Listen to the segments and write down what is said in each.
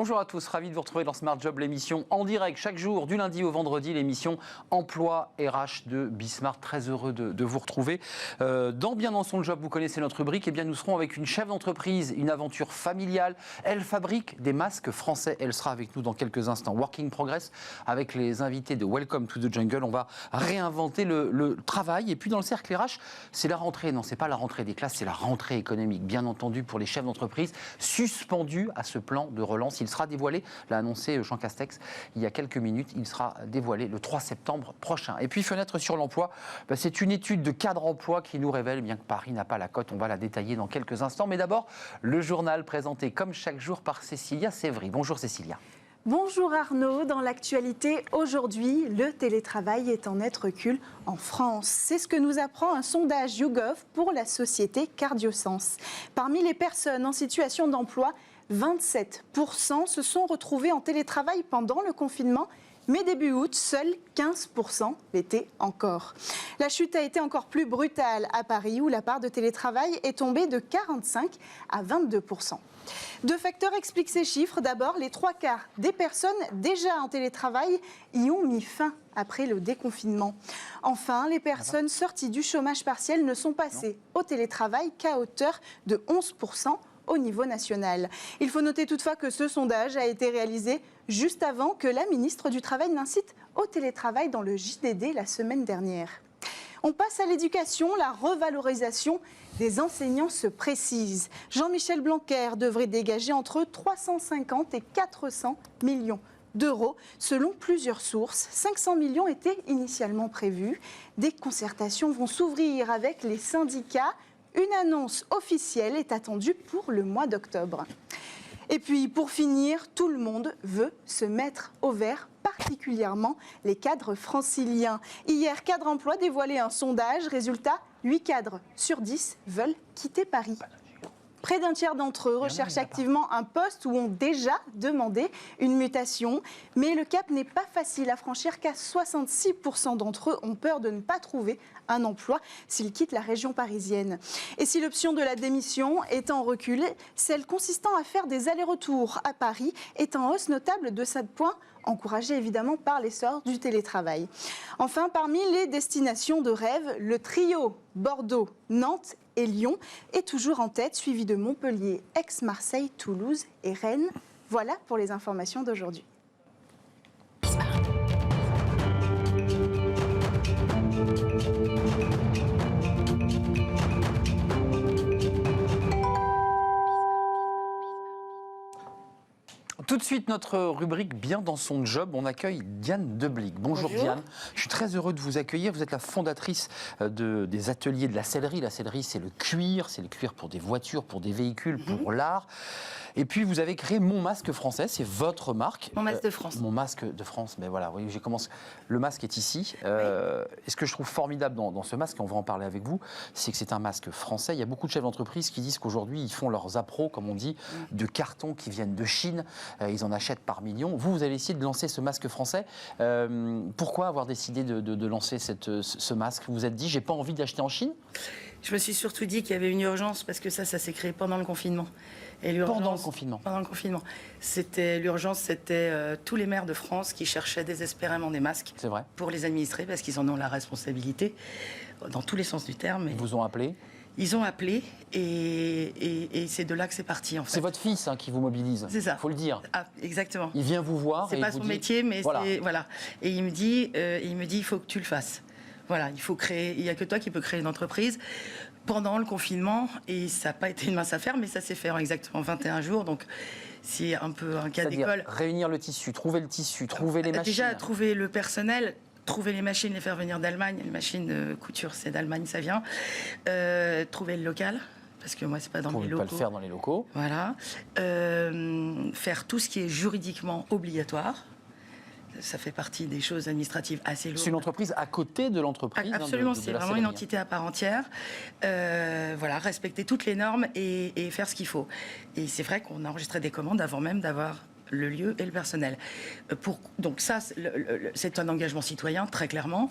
Bonjour à tous, ravi de vous retrouver dans Smart Job, l'émission en direct chaque jour, du lundi au vendredi, l'émission Emploi RH de Bismart. Très heureux de vous retrouver. Bien dans son job, vous connaissez notre rubrique, et bien nous serons avec une chef d'entreprise, une aventure familiale. Elle fabrique des masques français. Elle sera avec nous dans quelques instants. Working Progress, avec les invités de Welcome to the Jungle. On va réinventer le travail. Et puis dans le cercle RH, c'est la rentrée. Non, c'est pas la rentrée des classes, c'est la rentrée économique. Bien entendu pour les chefs d'entreprise, suspendus à ce plan de relance. Il sera dévoilé, l'a annoncé Jean Castex il y a quelques minutes, il sera dévoilé le 3 septembre prochain. Et puis fenêtre sur l'emploi, c'est une étude de cadre emploi qui nous révèle bien que Paris n'a pas la cote. On va la détailler dans quelques instants. Mais d'abord, le journal présenté comme chaque jour par Cécilia Sévry. Bonjour Cécilia. Bonjour Arnaud, dans l'actualité aujourd'hui, le télétravail est en net recul en France. C'est ce que nous apprend un sondage YouGov pour la société Cardiosens. Parmi les personnes en situation d'emploi, 27% se sont retrouvés en télétravail pendant le confinement, mais début août, seuls 15% l'étaient encore. La chute a été encore plus brutale à Paris, où la part de télétravail est tombée de 45 à 22%. Deux facteurs expliquent ces chiffres. D'abord, les 3/4 des personnes déjà en télétravail y ont mis fin après le déconfinement. Enfin, les personnes sorties du chômage partiel ne sont passées au télétravail qu'à hauteur de 11% au niveau national. Il faut noter toutefois que ce sondage a été réalisé juste avant que la ministre du Travail n'incite au télétravail dans le JDD la semaine dernière. On passe à l'éducation. La revalorisation des enseignants se précise. Jean-Michel Blanquer devrait dégager entre 350 et 400 millions d'euros. Selon plusieurs sources, 500 millions étaient initialement prévus. Des concertations vont s'ouvrir avec les syndicats. Une annonce officielle est attendue pour le mois d'octobre. Et puis, pour finir, tout le monde veut se mettre au vert, particulièrement les cadres franciliens. Hier, Cadre Emploi dévoilait un sondage. Résultat, 8 cadres sur 10 veulent quitter Paris. Près d'un tiers d'entre eux recherchent activement un poste ou ont déjà demandé une mutation. Mais le cap n'est pas facile à franchir car 66% d'entre eux ont peur de ne pas trouver un emploi s'ils quittent la région parisienne. Et si l'option de la démission est en recul, celle consistant à faire des allers-retours à Paris est en hausse notable de 7 points, encouragée évidemment par l'essor du télétravail. Enfin, parmi les destinations de rêve, le trio Bordeaux, Nantes et Lyon est toujours en tête, suivi de Montpellier, Aix-Marseille, Toulouse et Rennes. Voilà pour les informations d'aujourd'hui. Tout de suite, notre rubrique Bien dans son job, on accueille Diane Deblic. Bonjour Diane, je suis très heureux de vous accueillir. Vous êtes la fondatrice des ateliers de la sellerie. La sellerie, c'est le cuir pour des voitures, pour des véhicules, pour l'art. Et puis vous avez créé Mon Masque Français, c'est votre marque. Mon Masque de France. Mon Masque de France, mais voilà, oui, j'ai commencé. Le masque est ici. Et ce que je trouve formidable dans ce masque, et on va en parler avec vous, c'est que c'est un masque français. Il y a beaucoup de chefs d'entreprise qui disent qu'aujourd'hui, ils font leurs appros, comme on dit, de cartons qui viennent de Chine. Ils en achètent par millions. Vous allez essayer de lancer ce masque français. Pourquoi avoir décidé de lancer ce masque? Vous vous êtes dit, j'ai pas envie d'acheter en Chine? Je me suis surtout dit qu'il y avait une urgence parce que ça s'est créé pendant le confinement. Et pendant le confinement. Pendant le confinement. L'urgence, c'était tous les maires de France qui cherchaient désespérément des masques. C'est vrai. Pour les administrer parce qu'ils en ont la responsabilité, dans tous les sens du terme. Ils vous ont appelé? Ils ont appelé et c'est de là que c'est parti en fait. C'est votre fils qui vous mobilise. C'est ça. Il faut le dire. Ah, exactement. Il vient vous voir. C'est pas son métier, mais voilà. Voilà. Et il me dit, il faut que tu le fasses. Voilà, il faut créer. Il n'y a que toi qui peux créer une entreprise pendant le confinement et ça n'a pas été une mince affaire, mais ça s'est fait en exactement 21 jours. Donc c'est un peu un cas d'école. Réunir le tissu, trouver le tissu, trouver les machines. Déjà trouver le personnel. Trouver les machines, les faire venir d'Allemagne. Les machines de couture, c'est d'Allemagne, ça vient. Trouver le local, parce que moi, c'est pas dans les locaux. Vous ne pouvez pas le faire dans les locaux. Voilà. Faire tout ce qui est juridiquement obligatoire. Ça fait partie des choses administratives assez lourdes. C'est une entreprise à côté de l'entreprise. Absolument, c'est vraiment une entité à part entière. Voilà, respecter toutes les normes et faire ce qu'il faut. Et c'est vrai qu'on a enregistré des commandes avant même d'avoir le lieu et le personnel. Donc ça, c'est un engagement citoyen, très clairement.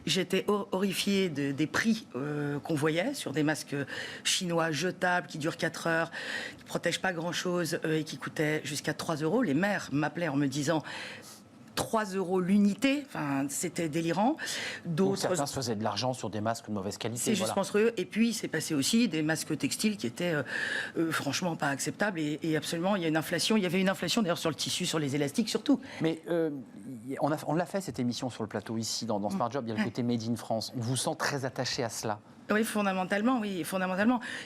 J'étais horrifiée des prix qu'on voyait sur des masques chinois jetables qui durent 4 heures, qui ne protègent pas grand-chose et qui coûtaient jusqu'à 3 €. Les maires m'appelaient en me disant 3 € l'unité, enfin, c'était délirant. Donc certains se faisaient de l'argent sur des masques de mauvaise qualité. C'est juste monstrueux. Et puis, c'est passé aussi des masques textiles qui étaient franchement pas acceptables. Et absolument, il y a une inflation. Il y avait une inflation d'ailleurs sur le tissu, sur les élastiques surtout. Mais on l'a fait cette émission sur le plateau ici, dans Smart Job. Il y a le côté Made in France. On vous sent très attaché à cela. Oui, fondamentalement.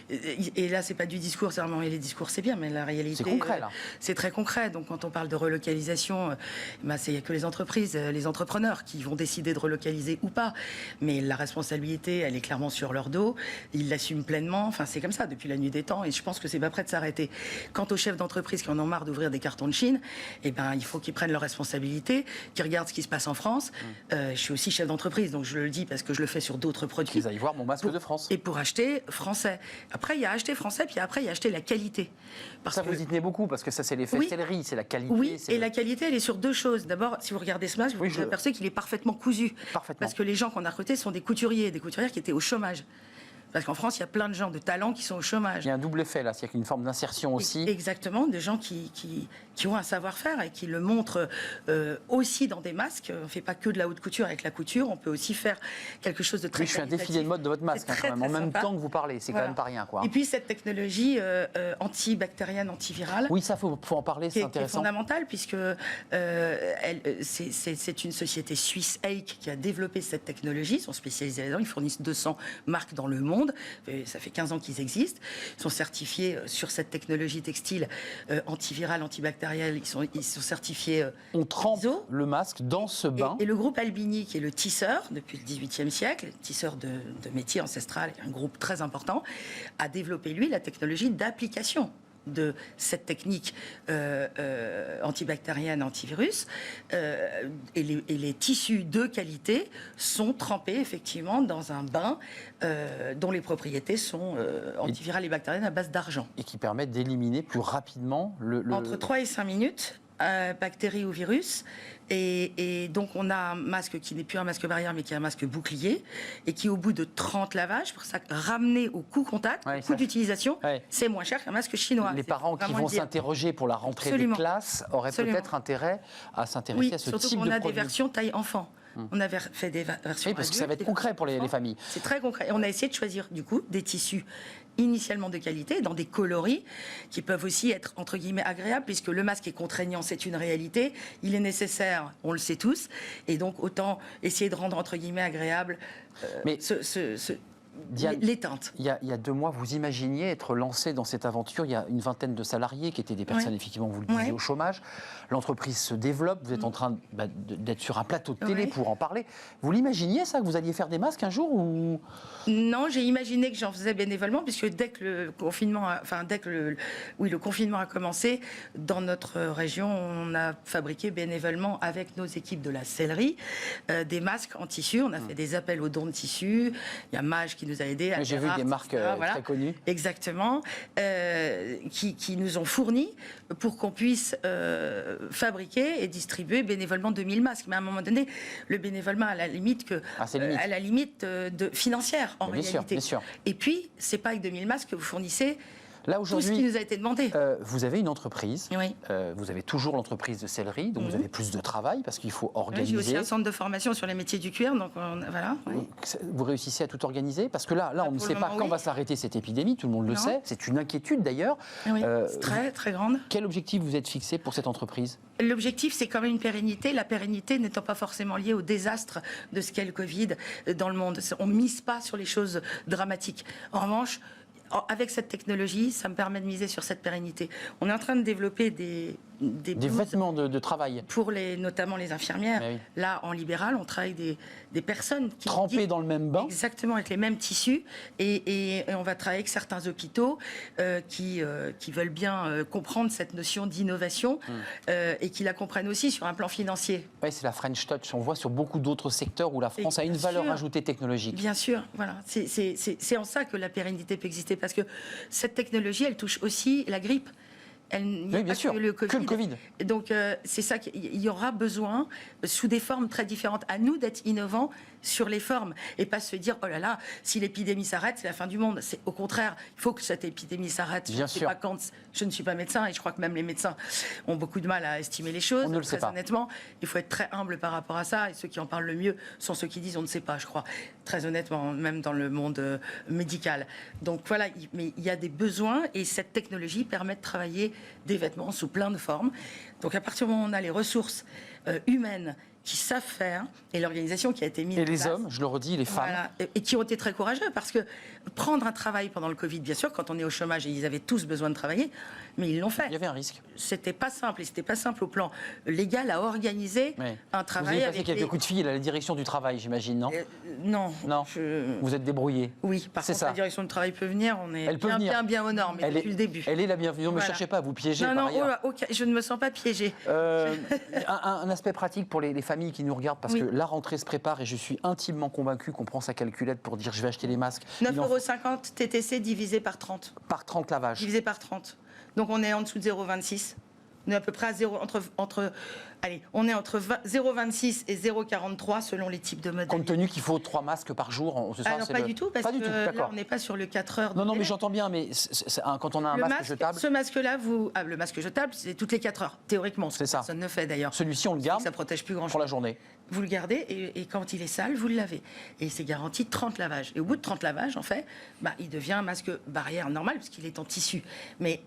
Et là, c'est pas du discours, c'est vraiment les discours, c'est bien, mais la réalité, c'est concret là. C'est très concret. Donc, quand on parle de relocalisation, c'est que les entreprises, les entrepreneurs qui vont décider de relocaliser ou pas. Mais la responsabilité, elle est clairement sur leur dos. Ils l'assument pleinement. Enfin, c'est comme ça depuis la nuit des temps. Et je pense que c'est pas prêt de s'arrêter. Quant aux chefs d'entreprise qui en ont marre d'ouvrir des cartons de Chine, il faut qu'ils prennent leurs responsabilités, qu'ils regardent ce qui se passe en France. Je suis aussi chef d'entreprise, donc je le dis parce que je le fais sur d'autres produits. Vous allez voir mon masque de France. Et pour acheter français. Après, il y a acheter français, puis après, il y a acheter la qualité. Ça, vous y tenez beaucoup, parce que ça, c'est l'effet Sellerie, c'est la qualité. Oui, et la qualité, elle est sur 2 choses. D'abord, si vous regardez ce masque, vous apercevez qu'il est parfaitement cousu. Parfaitement. Parce que les gens qu'on a recrutés sont des couturières qui étaient au chômage. Parce qu'en France, il y a plein de gens de talent qui sont au chômage. Il y a un double effet là, il y a une forme d'insertion aussi. Exactement, des gens qui ont un savoir-faire et qui le montrent aussi dans des masques. On ne fait pas que de la haute couture avec la couture, on peut aussi faire quelque chose de très je fais un défilé de mode de votre masque quand même, en même temps que vous parlez, c'est quand même pas rien, quoi. Et puis cette technologie antibactérienne, antivirale. Oui, ça, faut en parler, c'est intéressant. C'est fondamental puisque c'est une société suisse, Eik, qui a développé cette technologie. Ils sont spécialisés là-dedans, ils fournissent 200 marques dans le monde. Ça fait 15 ans qu'ils existent. Ils sont certifiés sur cette technologie textile antivirale, antibactérielle. Ils sont certifiés On trempe ISO. le masque dans ce bain. Et le groupe Albini, qui est le tisseur depuis le XVIIIe siècle, tisseur de métier ancestral, un groupe très important, a développé, lui, la technologie d'application de cette technique antibactérienne, antivirus, et les tissus de qualité sont trempés effectivement dans un bain dont les propriétés sont antivirales et bactériennes à base d'argent. Et qui permettent d'éliminer plus rapidement Entre 3 et 5 minutes, bactéries ou virus. Et donc, on a un masque qui n'est plus un masque barrière, mais qui est un masque bouclier, et qui, au bout de 30 lavages, pour ça, ramené au coût contact, au coût d'utilisation, c'est moins cher qu'un masque chinois. Les parents qui vont s'interroger pour la rentrée des classes auraient peut-être intérêt à s'intéresser à ce type de produit. Surtout qu'on a des versions taille enfant. On avait fait des versions parce que ça va être concret pour les familles. C'est très concret. Et on a essayé de choisir, du coup, des tissus initialement de qualité, dans des coloris qui peuvent aussi être, entre guillemets, agréables, puisque le masque est contraignant, c'est une réalité. Il est nécessaire, on le sait tous. Et donc, autant essayer de rendre, entre guillemets, agréable les teintes. Il y a 2 mois, vous imaginiez être lancé dans cette aventure. Il y a une vingtaine de salariés qui étaient des personnes, effectivement, vous le disiez, au chômage. L'entreprise se développe. Vous êtes en train d'être sur un plateau de télé pour en parler. Vous l'imaginiez, ça, que vous alliez faire des masques un jour ou... Non, j'ai imaginé que j'en faisais bénévolement, puisque dès que le confinement a commencé, dans notre région, on a fabriqué bénévolement avec nos équipes de la sellerie des masques en tissu. On a fait des appels aux dons de tissu. Il y a Mage qui nous a aidés. J'ai vu des marques très connues. Exactement. Qui nous ont fourni pour qu'on puisse fabriquer et distribuer bénévolement 2000 masques. Mais à un moment donné, le bénévolement à la limite financière en réalité. Bien sûr. Et puis, c'est pas avec 2000 masques que vous fournissez là, tout ce qui nous a été demandé. Vous avez une entreprise, vous avez toujours l'entreprise de sellerie, donc vous avez plus de travail parce qu'il faut organiser. J'ai aussi un centre de formation sur les métiers du cuir, donc voilà. Vous réussissez à tout organiser parce que là on ne sait pas quand va s'arrêter cette épidémie, tout le monde le sait, c'est une inquiétude d'ailleurs. C'est très très grande. Quel objectif vous êtes fixé pour cette entreprise ? L'objectif, c'est quand même une pérennité, la pérennité n'étant pas forcément liée au désastre de ce qu'est le Covid dans le monde. On ne mise pas sur les choses dramatiques. En revanche, avec cette technologie, ça me permet de miser sur cette pérennité. On est en train de développer des vêtements de travail. Pour notamment les infirmières. Là, en libéral, on travaille des personnes qui... Trempées dans le même bain. Exactement, avec les mêmes tissus. Et on va travailler avec certains hôpitaux qui veulent bien comprendre cette notion d'innovation et qui la comprennent aussi sur un plan financier. Oui, c'est la French Touch. On voit sur beaucoup d'autres secteurs où la France a une valeur ajoutée technologique. Bien sûr, voilà. C'est en ça que la pérennité peut exister. Parce que cette technologie, elle touche aussi la grippe. Il n'y a Oui, bien pas sûr, que le Covid. que le Covid. Donc, c'est ça qu'il y aura besoin, sous des formes très différentes. À nous d'être innovants sur les formes et pas se dire, oh là là, si l'épidémie s'arrête, c'est la fin du monde. C'est au contraire, il faut que cette épidémie s'arrête. Bien sûr. Pas quand, je ne suis pas médecin et je crois que même les médecins ont beaucoup de mal à estimer les choses. On ne le sait très pas. honnêtement, il faut être très humble par rapport à ça. Et ceux qui en parlent le mieux sont ceux qui disent, on ne sait pas, je crois. Très honnêtement, même dans le monde médical. Donc voilà, mais il y a des besoins et cette technologie permet de travailler des vêtements sous plein de formes. Donc à partir du moment où on a les ressources humaines qui savent faire, et l'organisation qui a été mise en Et les place, hommes, je le redis, les femmes. voilà, et qui ont été très courageux, parce que prendre un travail pendant le Covid, bien sûr, quand on est au chômage, et ils avaient tous besoin de travailler, mais ils l'ont fait. Il y avait un risque. C'était pas simple, et c'était pas simple au plan légal à organiser Oui. un Vous travail avez passé avec quelques les... coups de fil à la direction du travail, j'imagine, non Non. Non. Vous êtes débrouillé. Oui, par C'est contre, ça. la direction du travail peut venir, on est Elle peut bien, venir. bien aux normes, mais depuis le début. Elle est la bienvenue. Ne me Voilà. cherchez pas à vous piéger Non, par non, ailleurs. oh là, ok, je ne me sens pas piégée. Un aspect pratique pour les familles qui nous regardent, parce Oui. que la rentrée se prépare et je suis intimement convaincu qu'on prend sa calculette pour dire je vais acheter les masques. Il en faut 9,50 € TTC divisé par 30. par 30 lavages. Divisé par 30. Donc on est en dessous de 0,26. On est à peu près à 0, allez, on est entre 0,26 et 0,43 selon les types de modèles. Compte tenu qu'il faut 3 masques par jour, ce soir, Ah non, c'est pas le- du tout, parce Pas du que tout, là, d'accord. on n'est pas sur le 4 heures. de Non, non, mais délai. j'entends bien, mais quand on a un Le masque jetable, ce masque-là, le masque jetable, c'est toutes les 4 heures, théoriquement. Ce C'est que ça. personne ne fait d'ailleurs. celui-ci, on le garde Ça protège plus grand-chose. pour la journée. Vous le gardez et quand il est sale, vous le lavez. Et c'est garanti 30 lavages. Et au bout de 30 lavages, en fait, il devient un masque barrière normal puisqu'il est en tissu. Mais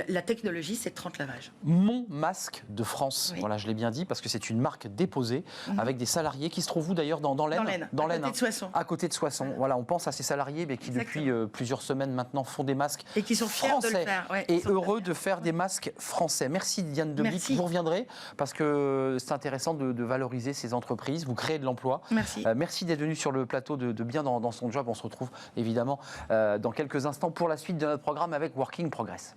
la technologie, c'est 30 lavages. Mon masque de France, Oui. voilà, je l'ai bien dit, parce que c'est une marque déposée avec des salariés qui se trouvent où d'ailleurs dans l'Aisne. Dans l'Aisne, à côté hein. de Soissons. À côté de Soissons. Voilà, on pense à ces salariés mais qui depuis plusieurs semaines maintenant font des masques Et qui sont fiers français de le faire. Ouais, et ils sont très heureux fiers. de faire des masques français. Merci Diane Debic, Merci. vous reviendrez parce que c'est intéressant de valoriser ces entreprises, vous créez de l'emploi. Merci. Merci d'être venu sur le plateau de Bien dans son job. On se retrouve évidemment dans quelques instants pour la suite de notre programme avec Working Progress.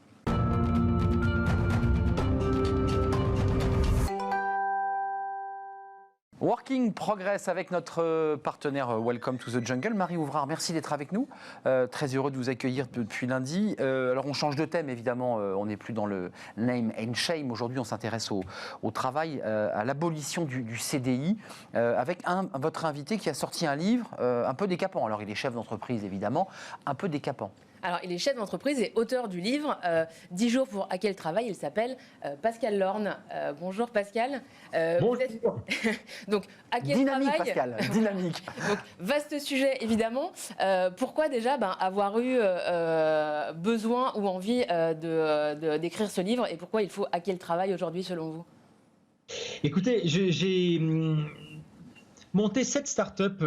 Working Progress avec notre partenaire Welcome to the Jungle, Marie Ouvrard, merci d'être avec nous. Très heureux de vous accueillir depuis lundi. Alors on change de thème évidemment, on n'est plus dans le name and shame. Aujourd'hui on s'intéresse au travail, à l'abolition du CDI, avec votre invité qui a sorti un livre un peu décapant. Alors il est chef d'entreprise évidemment, un peu décapant. Alors, il est chef d'entreprise et auteur du livre 10 jours pour hacker le travail. Il s'appelle Pascal Lorne. Bonjour Pascal. Bonjour. Donc, hacker Dynamique le travail. Pascal, dynamique. Donc, vaste sujet évidemment. Pourquoi déjà avoir eu besoin ou envie d'écrire ce livre et pourquoi il faut hacker le travail aujourd'hui selon vous? Écoutez, j'ai monté 7 startups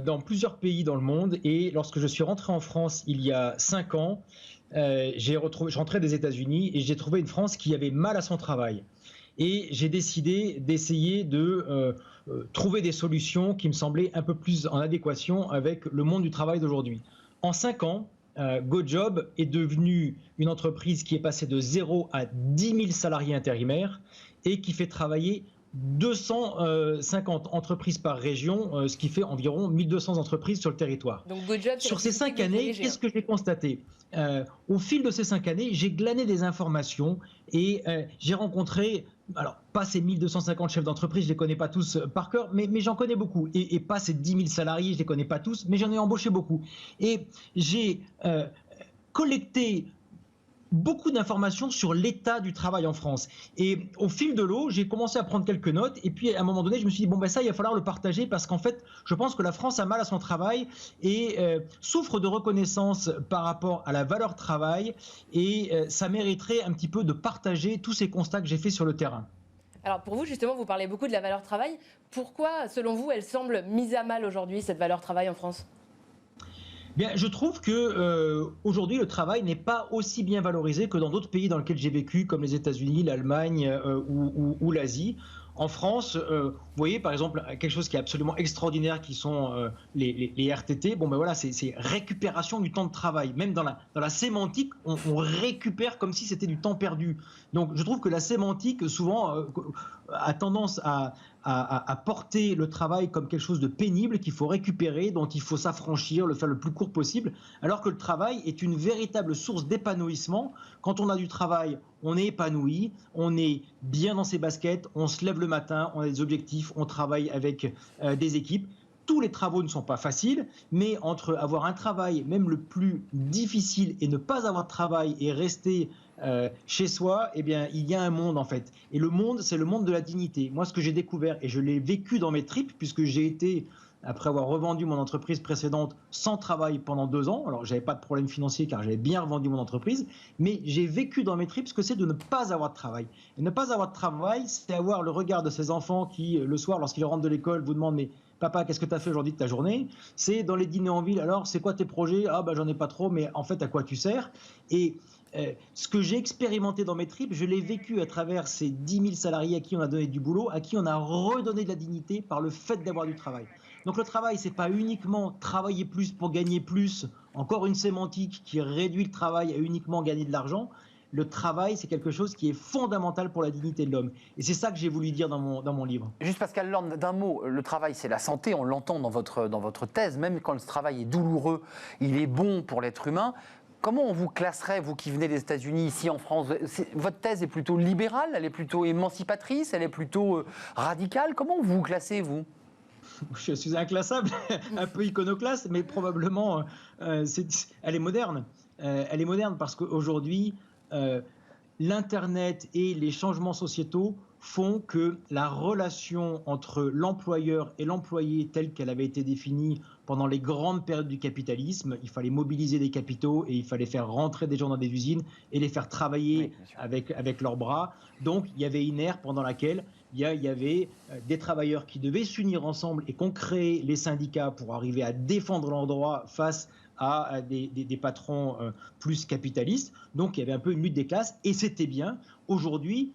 dans plusieurs pays dans le monde et lorsque je suis rentré en France il y a 5 ans, je rentrais des États-Unis et j'ai trouvé une France qui avait mal à son travail. Et j'ai décidé d'essayer de trouver des solutions qui me semblaient un peu plus en adéquation avec le monde du travail d'aujourd'hui. En 5 ans, GoJob est devenu une entreprise qui est passée de 0 à 10 000 salariés intérimaires et qui fait travailler 250 entreprises par région, ce qui fait environ 1200 entreprises sur le territoire. Donc, GoJob, Sur ces 5 années, qu'est-ce que j'ai constaté? Au fil de ces 5 années, j'ai glané des informations et j'ai rencontré, alors pas ces 1250 chefs d'entreprise, je ne les connais pas tous par cœur, mais j'en connais beaucoup. Et pas ces 10 000 salariés, je ne les connais pas tous, mais j'en ai embauché beaucoup. Et j'ai collecté beaucoup d'informations sur l'état du travail en France. Et au fil de l'eau, j'ai commencé à prendre quelques notes. Et puis, à un moment donné, je me suis dit, bon, ben ça, il va falloir le partager parce qu'en fait, je pense que la France a mal à son travail et souffre de reconnaissance par rapport à la valeur travail. Et ça mériterait un petit peu de partager tous ces constats que j'ai faits sur le terrain. Alors, pour vous, justement, vous parlez beaucoup de la valeur travail. Pourquoi, selon vous, elle semble mise à mal aujourd'hui, cette valeur travail en France ? Bien, je trouve que aujourd'hui le travail n'est pas aussi bien valorisé que dans d'autres pays dans lesquels j'ai vécu, comme les États-Unis, l'Allemagne ou l'Asie. En France, vous voyez par exemple quelque chose qui est absolument extraordinaire, qui sont les RTT. Bon ben voilà, c'est récupération du temps de travail. Même dans la sémantique, on récupère comme si c'était du temps perdu. Donc je trouve que la sémantique souvent a tendance à porter le travail comme quelque chose de pénible qu'il faut récupérer, dont il faut s'affranchir, le faire le plus court possible, alors que le travail est une véritable source d'épanouissement. Quand on a du travail, on est épanoui, on est bien dans ses baskets, on se lève le matin, on a des objectifs, on travaille avec des équipes. Tous les travaux ne sont pas faciles, mais entre avoir un travail, même le plus difficile, et ne pas avoir de travail et rester chez soi, eh bien, il y a un monde en fait. Et le monde, c'est le monde de la dignité. Moi, ce que j'ai découvert, et je l'ai vécu dans mes tripes, puisque j'ai été, après avoir revendu mon entreprise précédente, sans travail pendant 2 ans. Alors, j'avais pas de problème financier car j'avais bien revendu mon entreprise, mais j'ai vécu dans mes tripes ce que c'est de ne pas avoir de travail. Et ne pas avoir de travail, c'est avoir le regard de ces enfants qui, le soir, lorsqu'ils rentrent de l'école, vous demandent « mais papa, qu'est-ce que tu as fait aujourd'hui de ta journée ?» C'est dans les dîners en ville, alors c'est quoi tes projets ? Ah ben j'en ai pas trop, mais en fait à quoi tu sers ? Et ce que j'ai expérimenté dans mes tripes, je l'ai vécu à travers ces 10 000 salariés à qui on a donné du boulot, à qui on a redonné de la dignité par le fait d'avoir du travail. Donc le travail, c'est pas uniquement travailler plus pour gagner plus, encore une sémantique qui réduit le travail à uniquement gagner de l'argent. Le travail, c'est quelque chose qui est fondamental pour la dignité de l'homme. Et c'est ça que j'ai voulu dire dans mon livre. Juste Pascal Lorne, d'un mot, le travail c'est la santé, on l'entend dans votre thèse, même quand le travail est douloureux, il est bon pour l'être humain. Comment on vous classerait, vous qui venez des États-Unis, ici en France ? Votre thèse est plutôt libérale, elle est plutôt émancipatrice, elle est plutôt radicale. Comment vous vous classez, vous ? Je suis inclassable, un peu iconoclaste, mais probablement, elle est moderne. Elle est moderne parce qu'aujourd'hui, l'Internet et les changements sociétaux font que la relation entre l'employeur et l'employé telle qu'elle avait été définie pendant les grandes périodes du capitalisme, il fallait mobiliser des capitaux et il fallait faire rentrer des gens dans des usines et les faire travailler avec leurs bras. Donc il y avait une ère pendant laquelle il y avait des travailleurs qui devaient s'unir ensemble et qu'on créait les syndicats pour arriver à défendre leurs droits face à des patrons plus capitalistes. Donc il y avait un peu une lutte des classes et c'était bien. Aujourd'hui,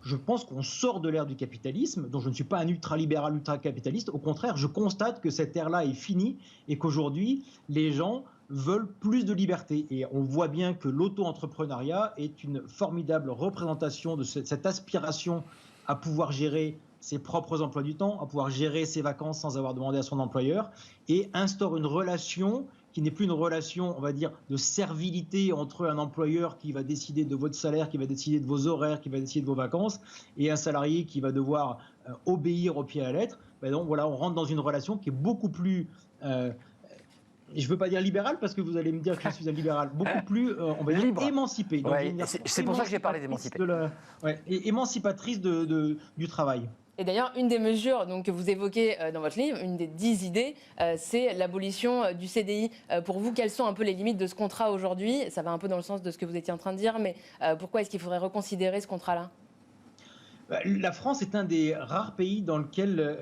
je pense qu'on sort de l'ère du capitalisme, dont je ne suis pas un ultralibéral, ultracapitaliste. Au contraire, je constate que cette ère-là est finie et qu'aujourd'hui, les gens veulent plus de liberté. Et on voit bien que l'auto-entrepreneuriat est une formidable représentation de cette aspiration à pouvoir gérer ses propres emplois du temps, à pouvoir gérer ses vacances sans avoir demandé à son employeur, et instaure une relation qui n'est plus une relation, on va dire, de servilité entre un employeur qui va décider de votre salaire, qui va décider de vos horaires, qui va décider de vos vacances, et un salarié qui va devoir obéir au pied à la lettre. Ben donc voilà, on rentre dans une relation qui est beaucoup plus... et je ne veux pas dire libéral parce que vous allez me dire que je suis un libéral, beaucoup plus, on va dire, émancipé. Ouais, c'est pour ça que j'ai parlé d'émancipé. Émancipatrice du travail. Et d'ailleurs, une des mesures donc, que vous évoquez dans votre livre, une des 10 idées, c'est l'abolition du CDI. Pour vous, quelles sont un peu les limites de ce contrat aujourd'hui ? Ça va un peu dans le sens de ce que vous étiez en train de dire, mais pourquoi est-ce qu'il faudrait reconsidérer ce contrat-là ? La France est un des rares pays dans lequel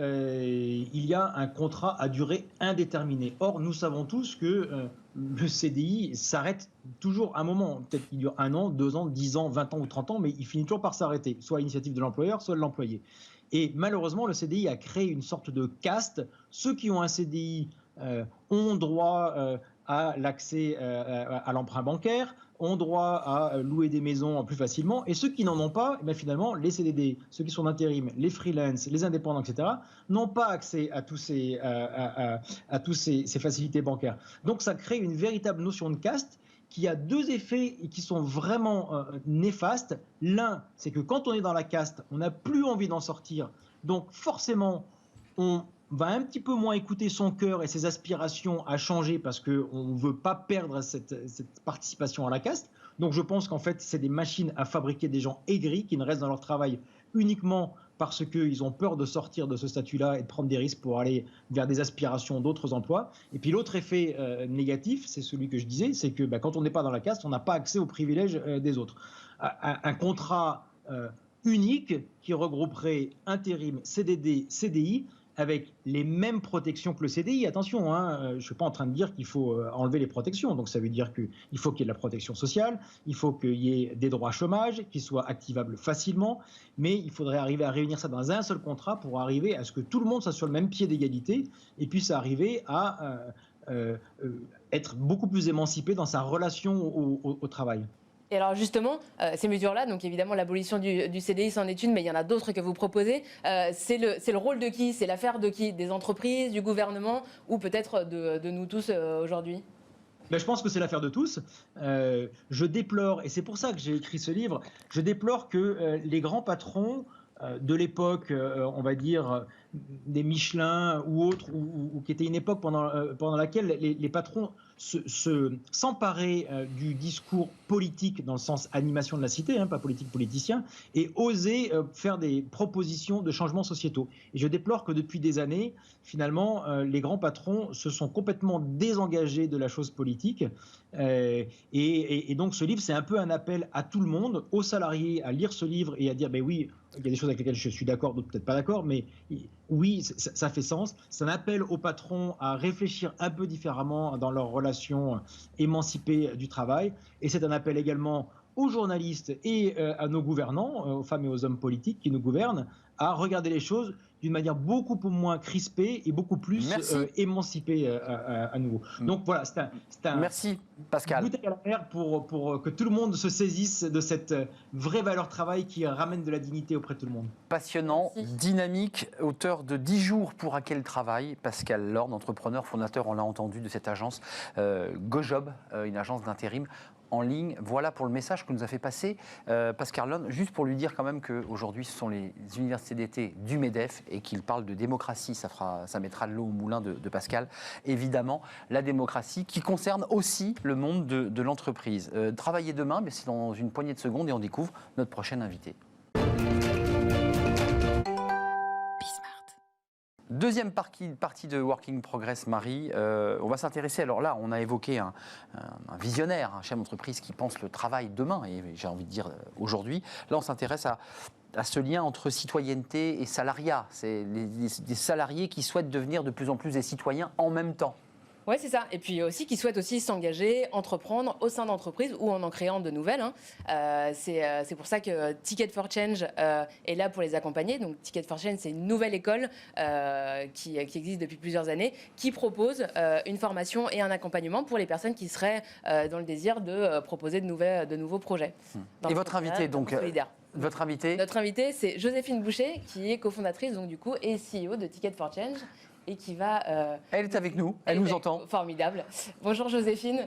il y a un contrat à durée indéterminée. Or, nous savons tous que le CDI s'arrête toujours à un moment. Peut-être qu'il dure 1 an, 2 ans, 10 ans, 20 ans ou 30 ans, mais il finit toujours par s'arrêter, soit à l'initiative de l'employeur, soit de l'employé. Et malheureusement, le CDI a créé une sorte de caste. Ceux qui ont un CDI ont droit à l'accès à l'emprunt bancaire, ont droit à louer des maisons plus facilement, et ceux qui n'en ont pas, eh bien finalement, les CDD, ceux qui sont d'intérim, les freelance, les indépendants, etc., n'ont pas accès à tous ces facilités bancaires. Donc ça crée une véritable notion de caste qui a 2 effets qui sont vraiment néfastes. L'un, c'est que quand on est dans la caste, on n'a plus envie d'en sortir, donc forcément, on va un petit peu moins écouter son cœur et ses aspirations à changer parce qu'on ne veut pas perdre cette participation à la caste. Donc je pense qu'en fait, c'est des machines à fabriquer des gens aigris qui ne restent dans leur travail uniquement parce qu'ils ont peur de sortir de ce statut-là et de prendre des risques pour aller vers des aspirations d'autres emplois. Et puis l'autre effet négatif, c'est celui que je disais, c'est que quand on n'est pas dans la caste, on n'a pas accès aux privilèges des autres. Un contrat unique qui regrouperait intérim, CDD, CDI, avec les mêmes protections que le CDI. Attention, je ne suis pas en train de dire qu'il faut enlever les protections. Donc ça veut dire qu'il faut qu'il y ait de la protection sociale, il faut qu'il y ait des droits chômage qui soient activables facilement, mais il faudrait arriver à réunir ça dans un seul contrat pour arriver à ce que tout le monde soit sur le même pied d'égalité et puisse arriver à être beaucoup plus émancipé dans sa relation au travail. Et alors justement, ces mesures-là, donc évidemment l'abolition du CDI c'en est une, mais il y en a d'autres que vous proposez. C'est le rôle de qui? C'est l'affaire de qui? Des entreprises, du gouvernement ou peut-être de nous tous aujourd'hui? Ben, je pense que c'est l'affaire de tous. Je déplore, et c'est pour ça que j'ai écrit ce livre, je déplore que les grands patrons de l'époque, on va dire, des Michelin ou autres, ou qui était une époque pendant laquelle les patrons s'emparaient du discours politique dans le sens animation de la cité, pas politique politicien, et osaient faire des propositions de changements sociétaux. Et je déplore que depuis des années, finalement, les grands patrons se sont complètement désengagés de la chose politique. Et donc ce livre, c'est un peu un appel à tout le monde, aux salariés, à lire ce livre et à dire, ben oui, il y a des choses avec lesquelles je suis d'accord, d'autres peut-être pas d'accord, mais oui, ça fait sens. C'est un appel aux patrons à réfléchir un peu différemment dans leurs relations émancipées du travail. Et c'est un appel également aux journalistes et à nos gouvernants, aux femmes et aux hommes politiques qui nous gouvernent, à regarder les choses d'une manière beaucoup moins crispée et beaucoup plus émancipée à nouveau. Donc voilà, c'est un Merci Pascal. bouteille à la mer pour que tout le monde se saisisse de cette vraie valeur travail qui ramène de la dignité auprès de tout le monde. Passionnant, dynamique, auteur de 10 jours pour hacker le travail. Pascal Lorne, entrepreneur, fondateur, on l'a entendu, de cette agence GoJob, une agence d'intérim en ligne. Voilà pour le message que nous a fait passer Pascal Lorne, juste pour lui dire quand même qu'aujourd'hui ce sont les universités d'été du MEDEF et qu'il parle de démocratie, ça mettra de l'eau au moulin de Pascal. Évidemment, la démocratie qui concerne aussi le monde de l'entreprise. Travailler demain, mais c'est dans une poignée de secondes et on découvre notre prochain invité. Deuxième partie de Working Progress, Marie. On va s'intéresser, alors là, on a évoqué un visionnaire, un chef d'entreprise qui pense le travail demain, et j'ai envie de dire aujourd'hui. Là, on s'intéresse à ce lien entre citoyenneté et salariat. C'est des salariés qui souhaitent devenir de plus en plus des citoyens en même temps. Oui, c'est ça. Et puis aussi qui souhaitent aussi s'engager, entreprendre au sein d'entreprises ou en créant de nouvelles. C'est pour ça que Ticket for Change est là pour les accompagner. Donc Ticket for Change, c'est une nouvelle école qui existe depuis plusieurs années, qui propose une formation et un accompagnement pour les personnes qui seraient dans le désir de proposer de nouveaux projets. Et votre invité, donc Notre invité, c'est Joséphine Boucher, qui est cofondatrice donc du coup et CEO de Ticket for Change. Et qui va... elle est avec nous, elle nous entend. Formidable. Bonjour Joséphine.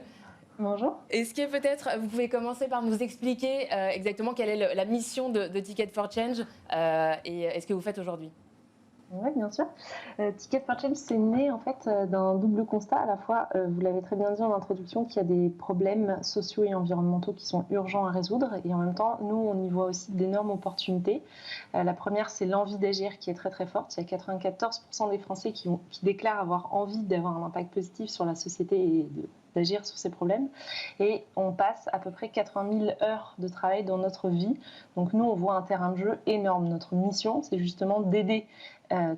Bonjour. Est-ce que peut-être vous pouvez commencer par nous expliquer exactement quelle est la mission de Ticket for Change et ce que vous faites aujourd'hui? Oui, bien sûr. Ticket for Change, c'est né en fait d'un double constat. À la fois, vous l'avez très bien dit en introduction, qu'il y a des problèmes sociaux et environnementaux qui sont urgents à résoudre. Et en même temps, nous, on y voit aussi d'énormes opportunités. La première, c'est l'envie d'agir qui est très très forte. Il y a 94% des Français qui déclarent avoir envie d'avoir un impact positif sur la société et d'agir sur ces problèmes. Et on passe à peu près 80 000 heures de travail dans notre vie. Donc nous, on voit un terrain de jeu énorme. Notre mission, c'est justement d'aider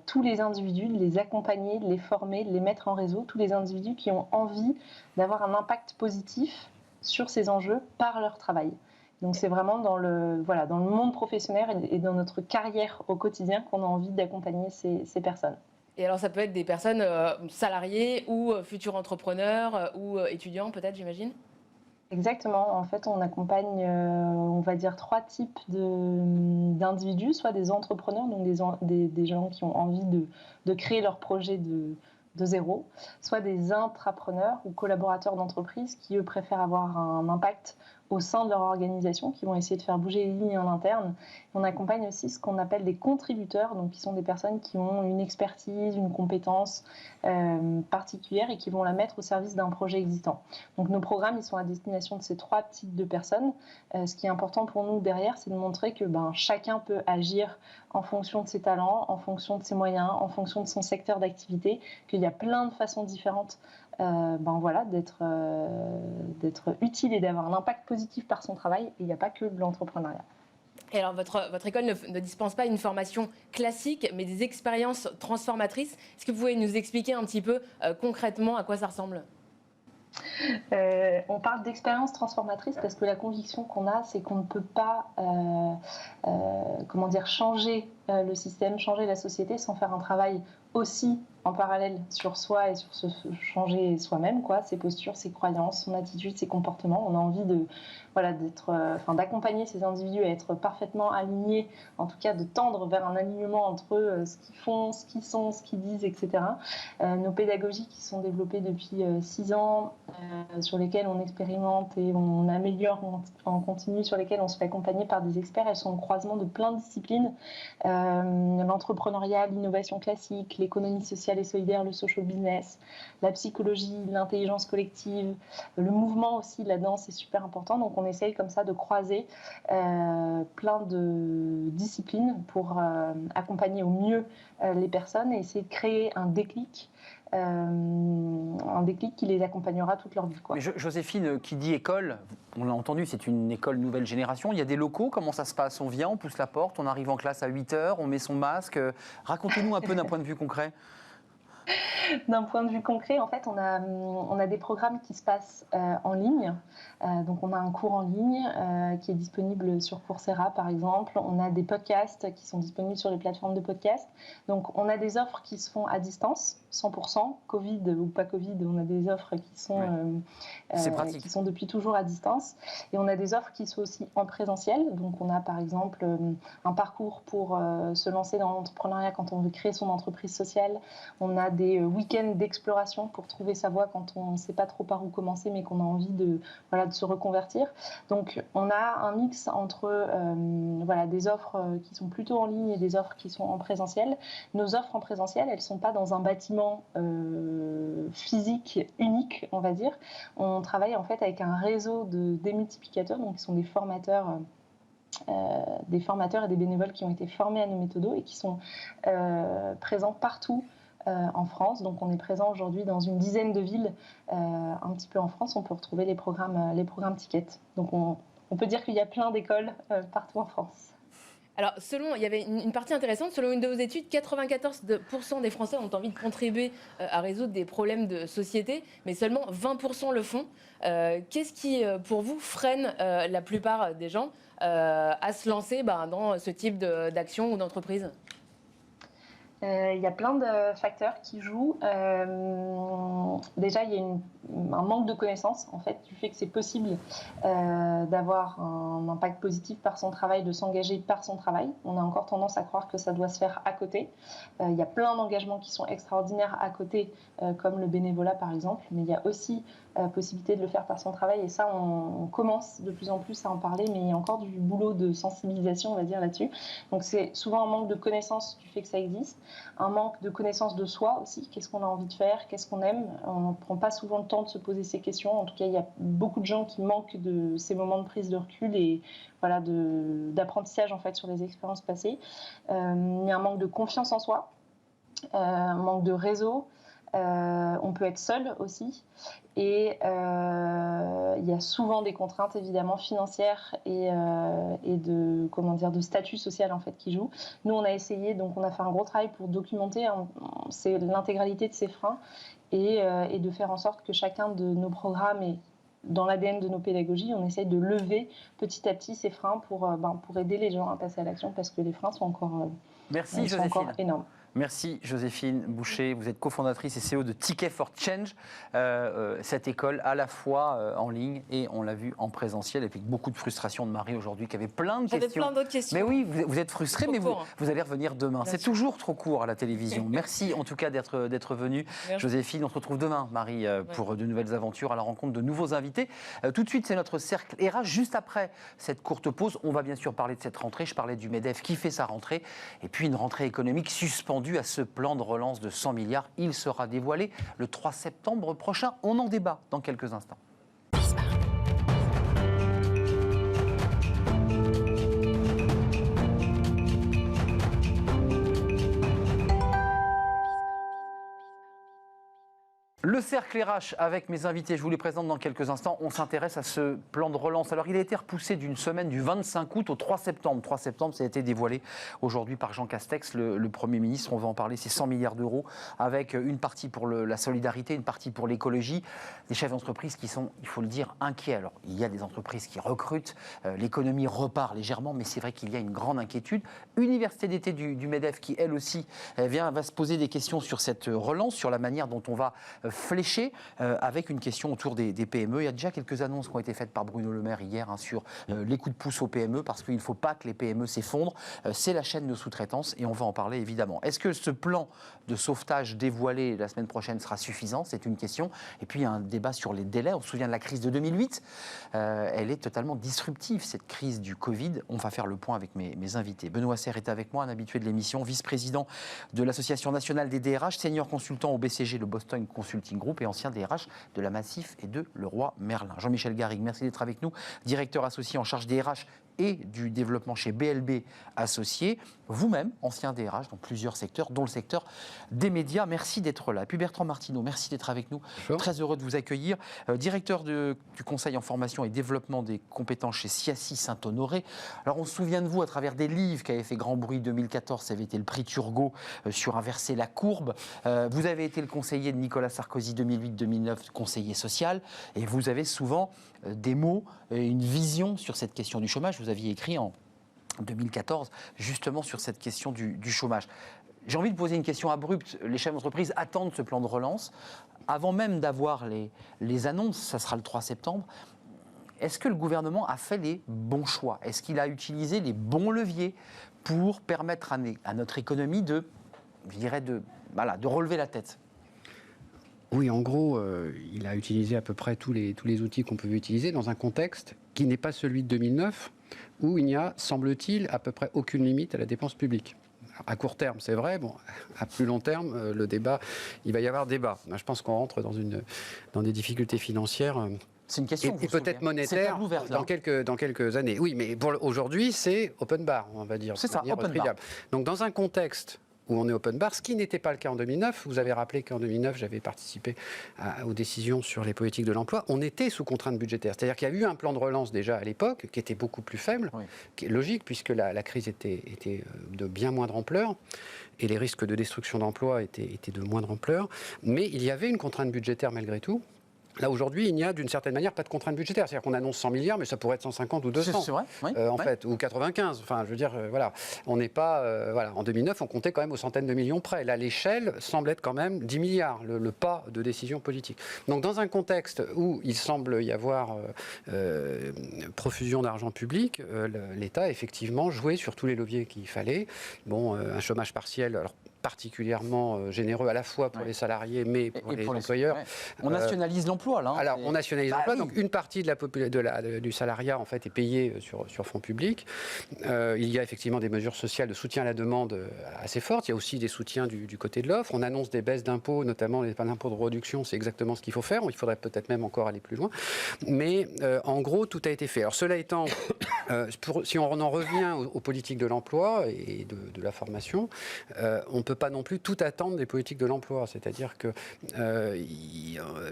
tous les individus, de les accompagner, de les former, de les mettre en réseau, tous les individus qui ont envie d'avoir un impact positif sur ces enjeux par leur travail. Donc c'est vraiment dans le monde professionnel et dans notre carrière au quotidien qu'on a envie d'accompagner ces personnes. Et alors ça peut être des personnes salariées ou futurs entrepreneurs ou étudiants peut-être, j'imagine? Exactement. En fait, on accompagne, on va dire, 3 types d'individus, soit des entrepreneurs, donc des gens qui ont envie de créer leur projet de zéro, soit des intrapreneurs ou collaborateurs d'entreprise qui, eux, préfèrent avoir un impact au sein de leur organisation, qui vont essayer de faire bouger les lignes en interne. On accompagne aussi ce qu'on appelle des contributeurs, donc qui sont des personnes qui ont une expertise, une compétence particulière et qui vont la mettre au service d'un projet existant. Donc nos programmes, ils sont à destination de ces 3 types de personnes. Ce qui est important pour nous derrière, c'est de montrer que chacun peut agir en fonction de ses talents, en fonction de ses moyens, en fonction de son secteur d'activité, qu'il y a plein de façons différentes d'être utile et d'avoir un impact positif par son travail. Et il n'y a pas que de l'entrepreneuriat. Et alors, votre école ne dispense pas une formation classique, mais des expériences transformatrices. Est-ce que vous pouvez nous expliquer un petit peu concrètement à quoi ça ressemble ? On parle d'expérience transformatrice parce que la conviction qu'on a, c'est qu'on ne peut pas changer le système, changer la société sans faire un travail aussi en parallèle sur soi et sur se changer soi-même, quoi, ses postures, ses croyances, son attitude, ses comportements. On a envie d'accompagner ces individus à être parfaitement alignés, en tout cas de tendre vers un alignement entre ce qu'ils font, ce qu'ils sont, ce qu'ils disent, etc. Nos pédagogies qui sont développées depuis 6 ans, sur lesquelles on expérimente et on améliore en continu, sur lesquelles on se fait accompagner par des experts, elles sont au croisement de plein de disciplines, l'entrepreneuriat, l'innovation classique, l'économie sociale et solidaire, le social business, la psychologie, l'intelligence collective, le mouvement aussi, la danse est super important. Donc on essaye comme ça de croiser plein de disciplines pour accompagner au mieux les personnes et essayer de créer un déclic qui les accompagnera toute leur vie, quoi. Mais Joséphine, qui dit école, on l'a entendu, c'est une école nouvelle génération. Il y a des locaux, comment ça se passe? On vient, on pousse la porte, on arrive en classe à 8h, on met son masque. Racontez-nous un peu d'un point de vue concret. D'un point de vue concret, en fait, on a des programmes qui se passent en ligne. Donc, on a un cours en ligne qui est disponible sur Coursera, par exemple. On a des podcasts qui sont disponibles sur les plateformes de podcasts. Donc, on a des offres qui se font à distance, 100%, Covid ou pas Covid. On a des offres qui sont, qui sont depuis toujours à distance. Et on a des offres qui sont aussi en présentiel. Donc, on a, par exemple, un parcours pour se lancer dans l'entrepreneuriat quand on veut créer son entreprise sociale. On a des week-ends d'exploration pour trouver sa voie quand on ne sait pas trop par où commencer, mais qu'on a envie de se reconvertir. Donc, on a un mix entre des offres qui sont plutôt en ligne et des offres qui sont en présentiel. Nos offres en présentiel, elles ne sont pas dans un bâtiment physique unique, on va dire. On travaille en fait avec un réseau de démultiplicateurs, donc qui sont des formateurs et des bénévoles qui ont été formés à nos méthodos et qui sont présents partout en France. Donc on est présent aujourd'hui dans une dizaine de villes un petit peu en France. On peut retrouver les programmes Ticket. Donc on peut dire qu'il y a plein d'écoles partout en France. Alors, il y avait une partie intéressante. Selon une de vos études, 94% des Français ont envie de contribuer à résoudre des problèmes de société, mais seulement 20% le font. Qu'est-ce qui, pour vous, freine la plupart des gens à se lancer dans ce type d'action ou d'entreprise ? Il y a plein de facteurs qui jouent. Déjà, il y a un manque de connaissances, en fait, du fait que c'est possible d'avoir un impact positif par son travail, de s'engager par son travail. On a encore tendance à croire que ça doit se faire à côté. Il y a plein d'engagements qui sont extraordinaires à côté, comme le bénévolat, par exemple, mais il y a aussi possibilité de le faire par son travail, et ça, on commence de plus en plus à en parler, mais il y a encore du boulot de sensibilisation, on va dire, là-dessus. Donc, c'est souvent un manque de connaissance du fait que ça existe, un manque de connaissance de soi aussi, qu'est-ce qu'on a envie de faire, qu'est-ce qu'on aime. On ne prend pas souvent le temps de se poser ces questions. En tout cas, il y a beaucoup de gens qui manquent de ces moments de prise de recul et d'apprentissage en fait sur les expériences passées. Il y a un manque de confiance en soi, un manque de réseau. On peut être seul aussi, et il y a souvent des contraintes évidemment financières et de statut social en fait qui jouent. Nous on a essayé, donc on a fait un gros travail pour documenter l'intégralité de ces freins et de faire en sorte que chacun de nos programmes et dans l'ADN de nos pédagogies, on essaye de lever petit à petit ces freins pour aider les gens à passer à l'action, parce que les freins sont encore énormes. Merci Joséphine Boucher, vous êtes cofondatrice et CEO de Ticket for Change, cette école à la fois en ligne et on l'a vu en présentiel, avec beaucoup de frustration de Marie aujourd'hui qui avait plein de questions. J'avais plein d'autres questions. Mais oui, vous êtes frustrée, mais vous allez revenir demain. Bien C'est sûr. toujours trop court à la télévision. Merci en tout cas d'être venue. Joséphine, on se retrouve demain, Marie, pour de nouvelles aventures à la rencontre de nouveaux invités. Tout de suite, c'est notre cercle RH. Juste après cette courte pause, on va bien sûr parler de cette rentrée. Je parlais du MEDEF qui fait sa rentrée, et puis une rentrée économique suspendue à ce plan de relance de 100 milliards. Il sera dévoilé le 3 septembre prochain. On en débat dans quelques instants. Le cercle RH avec mes invités, je vous les présente dans quelques instants. On s'intéresse à ce plan de relance. Alors, il a été repoussé d'une semaine du 25 août au 3 septembre. 3 septembre, ça a été dévoilé aujourd'hui par Jean Castex, le Premier ministre. On va en parler, c'est 100 milliards d'euros avec une partie pour la solidarité, une partie pour l'écologie. Des chefs d'entreprise qui sont, il faut le dire, inquiets. Alors, il y a des entreprises qui recrutent, l'économie repart légèrement, mais c'est vrai qu'il y a une grande inquiétude. Université d'été du MEDEF qui, elle aussi, va se poser des questions sur cette relance, sur la manière dont on va fléché avec une question autour des PME. Il y a déjà quelques annonces qui ont été faites par Bruno Le Maire hier sur les coups de pouce aux PME parce qu'il ne faut pas que les PME s'effondrent. C'est la chaîne de sous-traitance et on va en parler évidemment. Est-ce que ce plan de sauvetage dévoilé la semaine prochaine sera suffisant? C'est une question. Et puis il y a un débat sur les délais. On se souvient de la crise de 2008. Elle est totalement disruptive, cette crise du Covid. On va faire le point avec mes invités. Benoît Serre est avec moi, un habitué de l'émission, vice-président de l'Association nationale des DRH, senior consultant au BCG, le Boston Consulting Group, et ancien DRH de la Massif et de Leroy Merlin. Jean-Michel Garrigue, merci d'être avec nous, directeur associé en charge des RH et du développement chez BLB Associés. Vous-même, ancien DRH dans plusieurs secteurs, dont le secteur des médias. Merci d'être là. Et puis Bertrand Martineau, merci d'être avec nous. Bonjour. Très heureux de vous accueillir. Directeur du Conseil en formation et développement des compétences chez CIACI Saint-Honoré. Alors on se souvient de vous à travers des livres qui avaient fait grand bruit 2014. Ça avait été le prix Turgot sur Inverser la courbe. Vous avez été le conseiller de Nicolas Sarkozy 2008-2009, conseiller social. Et vous avez souvent des mots, une vision sur cette question du chômage. Vous aviez écrit en 2014 justement sur cette question du chômage. J'ai envie de poser une question abrupte. Les chefs d'entreprise attendent ce plan de relance. Avant même d'avoir les annonces, ça sera le 3 septembre, est-ce que le gouvernement a fait les bons choix? Est-ce qu'il a utilisé les bons leviers pour permettre à notre économie de relever la tête? Oui, en gros, il a utilisé à peu près tous les outils qu'on pouvait utiliser dans un contexte qui n'est pas celui de 2009, où il n'y a, semble-t-il, à peu près aucune limite à la dépense publique. Alors, à court terme, c'est vrai. Bon, à plus long terme, le débat, il va y avoir débat. Je pense qu'on rentre dans des difficultés financières. C'est une question. Et peut-être monétaire dans quelques années. Oui, mais aujourd'hui, c'est open bar, on va dire. C'est ça, open bar. Donc, dans un contexte où on est open bar, ce qui n'était pas le cas en 2009. Vous avez rappelé qu'en 2009, j'avais participé aux décisions sur les politiques de l'emploi. On était sous contrainte budgétaire. C'est-à-dire qu'il y a eu un plan de relance déjà à l'époque qui était beaucoup plus faible, oui, qui est logique puisque la crise était de bien moindre ampleur et les risques de destruction d'emplois étaient de moindre ampleur. Mais il y avait une contrainte budgétaire malgré tout. Là, aujourd'hui, il n'y a d'une certaine manière pas de contrainte budgétaire. C'est-à-dire qu'on annonce 100 milliards, mais ça pourrait être 150 ou 200. C'est vrai, oui, fait, ou 95. Enfin, je veux dire, voilà. On n'est pas... En 2009, on comptait quand même aux centaines de millions près. Là, l'échelle semble être quand même 10 milliards, le pas de décision politique. Donc, dans un contexte où il semble y avoir profusion d'argent public, l'État a effectivement joué sur tous les leviers qu'il fallait. Bon, un chômage partiel... Alors, particulièrement généreux à la fois pour les salariés, mais pour les employeurs. On nationalise l'emploi, là. Alors, on nationalise l'emploi, oui. Donc une partie du salariat, en fait, est payée sur fonds publics. Il y a effectivement des mesures sociales de soutien à la demande assez fortes. Il y a aussi des soutiens du côté de l'offre. On annonce des baisses d'impôts, notamment les impôts de réduction. C'est exactement ce qu'il faut faire. Il faudrait peut-être même encore aller plus loin. Mais en gros, tout a été fait. Alors, cela étant, si on en revient aux politiques de l'emploi et de la formation, on ne peut pas non plus tout attendre des politiques de l'emploi. C'est-à-dire que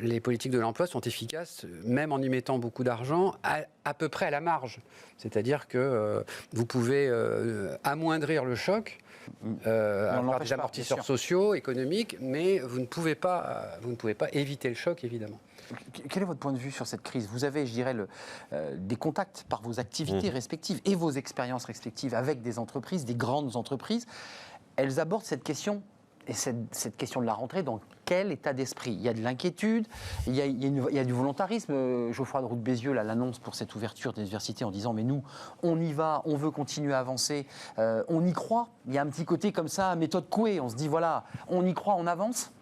les politiques de l'emploi sont efficaces, même en y mettant beaucoup d'argent, à peu près à la marge. C'est-à-dire que vous pouvez amoindrir le choc, avoir des amortisseurs sociaux, économiques, mais vous ne pouvez pas éviter le choc, évidemment. Quel est votre point de vue sur cette crise? Vous avez, je dirais, des contacts par vos activités respectives et vos expériences respectives avec des entreprises, des grandes entreprises. Elles abordent cette question, et cette question de la rentrée, dans quel état d'esprit? Il y a de l'inquiétude, il y a du volontarisme. Geoffroy de Roux de Bézieux l'annonce pour cette ouverture des universités en disant « mais nous, on y va, on veut continuer à avancer, on y croit ». Il y a un petit côté comme ça, méthode Coué, on se dit « voilà, on y croit, on avance ».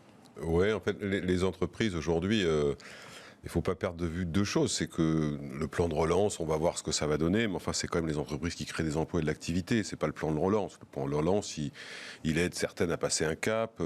Oui, en fait, les entreprises aujourd'hui... il ne faut pas perdre de vue deux choses. C'est que le plan de relance, on va voir ce que ça va donner, mais enfin, c'est quand même les entreprises qui créent des emplois et de l'activité. C'est pas le plan de relance. Le plan de relance, il aide certaines à passer un cap.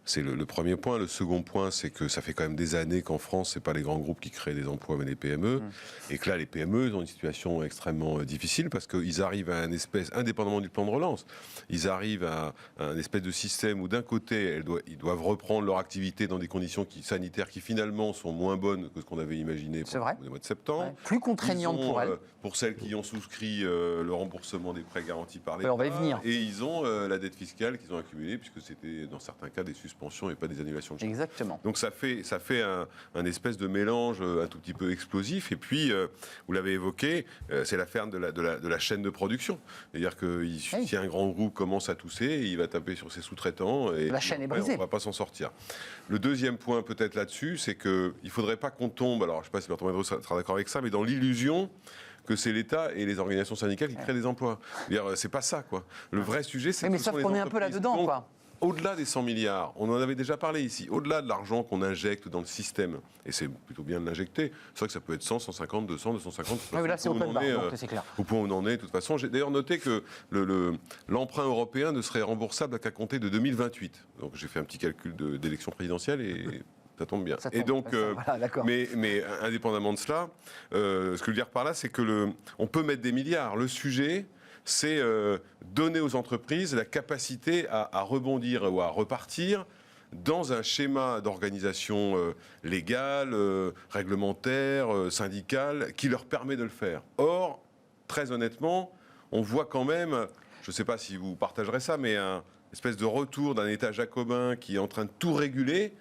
C'est le premier point. Le second point, c'est que ça fait quand même des années qu'en France, c'est pas les grands groupes qui créent des emplois, mais les PME. Et que là, les PME ont une situation extrêmement difficile parce qu'ils arrivent à un espèce, indépendamment du plan de relance, ils arrivent à un espèce de système où d'un côté, ils doivent reprendre leur activité dans des conditions sanitaires qui finalement sont moins bonnes que ce qu'on avait imaginé au mois de septembre. Ouais. Plus contraignantes pour elles. Pour celles qui ont souscrit le remboursement des prêts garantis par l'État. On va y venir. Et ils ont la dette fiscale qu'ils ont accumulée, puisque c'était dans certains cas des suspensions et pas des annulations de charges. Exactement. Donc ça fait un espèce de mélange un tout petit peu explosif. Et puis, vous l'avez évoqué, c'est l'affaire de la chaîne de production. C'est-à-dire que si un grand groupe commence à tousser, il va taper sur ses sous-traitants. Et la chaîne est brisée. On ne va pas s'en sortir. Le deuxième point peut-être là-dessus, c'est qu'il ne faudrait pas qu'on tombe, alors je ne sais pas si Bertrand Manedro sera d'accord avec ça, mais dans l'illusion que c'est l'État et les organisations syndicales qui créent des emplois. C'est pas ça, quoi. Le vrai sujet, c'est mais sauf qu'on est un peu là-dedans, quoi. Au-delà des 100 milliards, on en avait déjà parlé ici, au-delà de l'argent qu'on injecte dans le système, et c'est plutôt bien de l'injecter, c'est vrai que ça peut être 100, 150, 200, 250... Oui, là, c'est open bar, donc c'est clair. Au point où on en est, de toute façon. J'ai d'ailleurs noté que l'emprunt européen ne serait remboursable qu'à compter de 2028. Donc j'ai fait un petit calcul d'élection présidentielle et... Ça tombe bien. Ça tombe, et donc, voilà, mais indépendamment de cela, ce que je veux dire par là, c'est que on peut mettre des milliards. Le sujet, c'est donner aux entreprises la capacité à rebondir ou à repartir dans un schéma d'organisation légale, réglementaire, syndicale, qui leur permet de le faire. Or, très honnêtement, on voit quand même, je ne sais pas si vous partagerez ça, mais un espèce de retour d'un État jacobin qui est en train de tout réguler.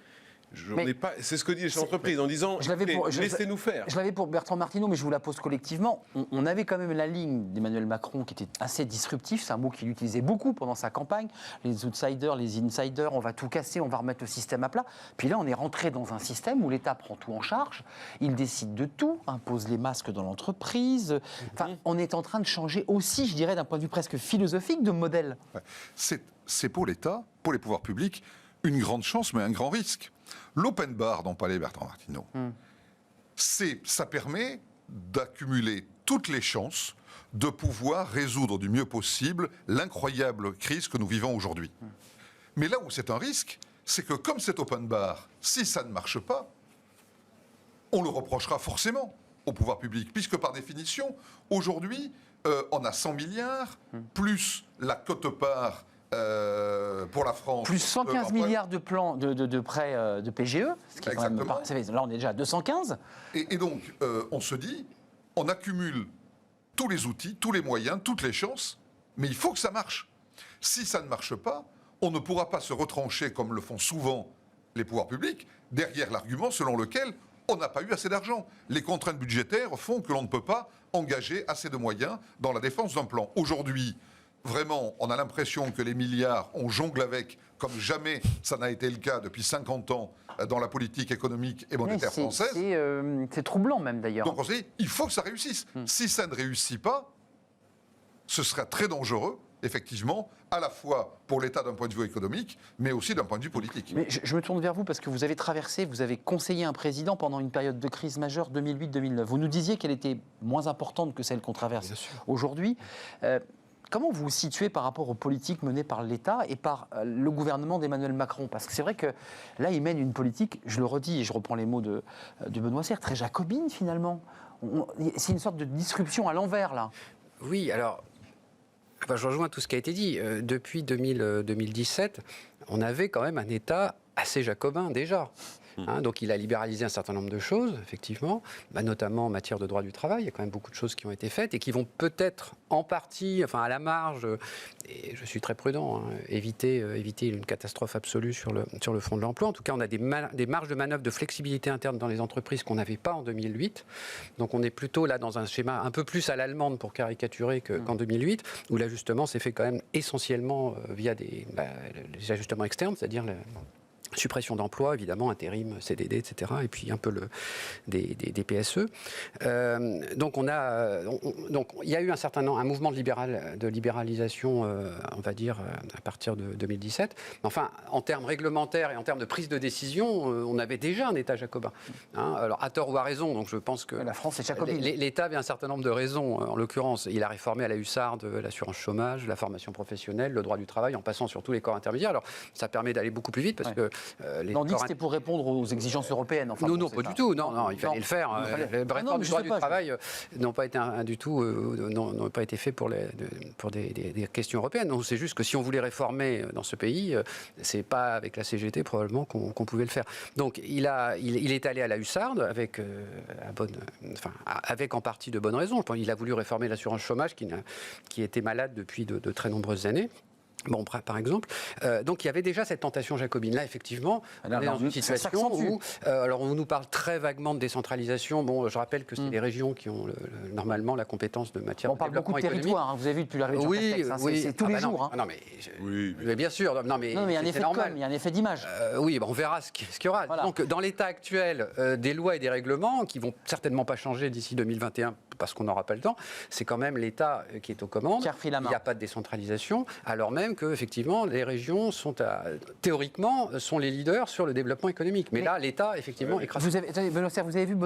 C'est ce que disent les entreprises en disant laissez-nous faire. Je l'avais pour Bertrand Martineau, mais je vous la pose collectivement. On avait quand même la ligne d'Emmanuel Macron qui était assez disruptif. C'est un mot qu'il utilisait beaucoup pendant sa campagne. Les outsiders, les insiders, on va tout casser, on va remettre le système à plat. Puis là, on est rentré dans un système où l'État prend tout en charge. Il décide de tout, impose les masques dans l'entreprise. Enfin, on est en train de changer aussi, je dirais, d'un point de vue presque philosophique, de modèle. C'est pour l'État, pour les pouvoirs publics, une grande chance, mais un grand risque. L'open bar dont parlait Bertrand Martineau, ça permet d'accumuler toutes les chances de pouvoir résoudre du mieux possible l'incroyable crise que nous vivons aujourd'hui. Mais là où c'est un risque, c'est que comme cet open bar, si ça ne marche pas, on le reprochera forcément au pouvoir public, puisque par définition, aujourd'hui, on a 100 milliards, plus la quote-part pour la France. Plus 115 milliards de plans de prêts de PGE, ce qui est quand même pas, là on est déjà à 215. Et donc, on se dit, on accumule tous les outils, tous les moyens, toutes les chances, mais il faut que ça marche. Si ça ne marche pas, on ne pourra pas se retrancher, comme le font souvent les pouvoirs publics, derrière l'argument selon lequel on n'a pas eu assez d'argent. Les contraintes budgétaires font que l'on ne peut pas engager assez de moyens dans la défense d'un plan. Aujourd'hui, vraiment, on a l'impression que les milliards, on jongle avec, comme jamais ça n'a été le cas depuis 50 ans dans la politique économique et monétaire française. C'est troublant même d'ailleurs. Donc on se dit, il faut que ça réussisse. Si ça ne réussit pas, ce sera très dangereux, effectivement, à la fois pour l'État d'un point de vue économique, mais aussi d'un point de vue politique. Mais je me tourne vers vous parce que vous avez conseillé un président pendant une période de crise majeure 2008-2009. Vous nous disiez qu'elle était moins importante que celle qu'on traverse aujourd'hui. Comment vous vous situez par rapport aux politiques menées par l'État et par le gouvernement d'Emmanuel Macron? Parce que c'est vrai que là, il mène une politique, je le redis et je reprends les mots de Benoît Serre, très jacobine finalement. C'est une sorte de disruption à l'envers là. Oui, alors, je rejoins tout ce qui a été dit. Depuis 2017, on avait quand même un État assez jacobin déjà. Donc il a libéralisé un certain nombre de choses, effectivement, notamment en matière de droit du travail. Il y a quand même beaucoup de choses qui ont été faites et qui vont peut-être en partie, enfin à la marge, et je suis très prudent, éviter une catastrophe absolue sur le front de l'emploi. En tout cas, on a des marges de manœuvre de flexibilité interne dans les entreprises qu'on n'avait pas en 2008. Donc on est plutôt là dans un schéma un peu plus à l'allemande pour caricaturer qu'en 2008, où l'ajustement s'est fait quand même essentiellement via des ajustements externes, c'est-à-dire Suppression d'emplois, évidemment, intérim, CDD, etc. Et puis un peu des PSE. Donc il y a eu un mouvement de libéralisation, on va dire, à partir de 2017. Enfin, en termes réglementaires et en termes de prise de décision, on avait déjà un État jacobin. Alors, à tort ou à raison, donc je pense que la France est jacobine. L'État avait un certain nombre de raisons. En l'occurrence, il a réformé à la hussarde l'assurance chômage, la formation professionnelle, le droit du travail, en passant sur tous les corps intermédiaires. Alors, ça permet d'aller beaucoup plus vite parce que on dit que c'était pour répondre aux exigences européennes. Enfin, non, pas du tout. Non, il fallait le faire. Les réformes du droit du travail n'ont pas été n'ont pas été faits pour des questions européennes. Donc, c'est juste que si on voulait réformer dans ce pays, c'est pas avec la CGT probablement qu'on pouvait le faire. Donc, il est allé à la hussarde avec en partie de bonnes raisons. Il a voulu réformer l'assurance chômage qui était malade depuis de très nombreuses années. Bon, par exemple. Donc, il y avait déjà cette tentation jacobine. Là, effectivement, on est dans une situation où... alors, on nous parle très vaguement de décentralisation. Bon, je rappelle que c'est les régions qui ont normalement la compétence de matière de développement économique. On parle beaucoup de territoire, vous avez vu depuis la région Castex, c'est tous les jours. Non, mais bien sûr. Non, mais il y a un effet de com', il y a un effet d'image. Oui, on verra ce qu'il y aura. Voilà. Donc, dans l'état actuel, des lois et des règlements qui vont certainement pas changer d'ici 2021, parce qu'on n'aura pas le temps, c'est quand même l'État qui est aux commandes. Qui a la main. Il n'y a pas de décentralisation, alors même que, effectivement, les régions théoriquement sont les leaders sur le développement économique. Mais là, l'État, effectivement, écrase. Vous avez vu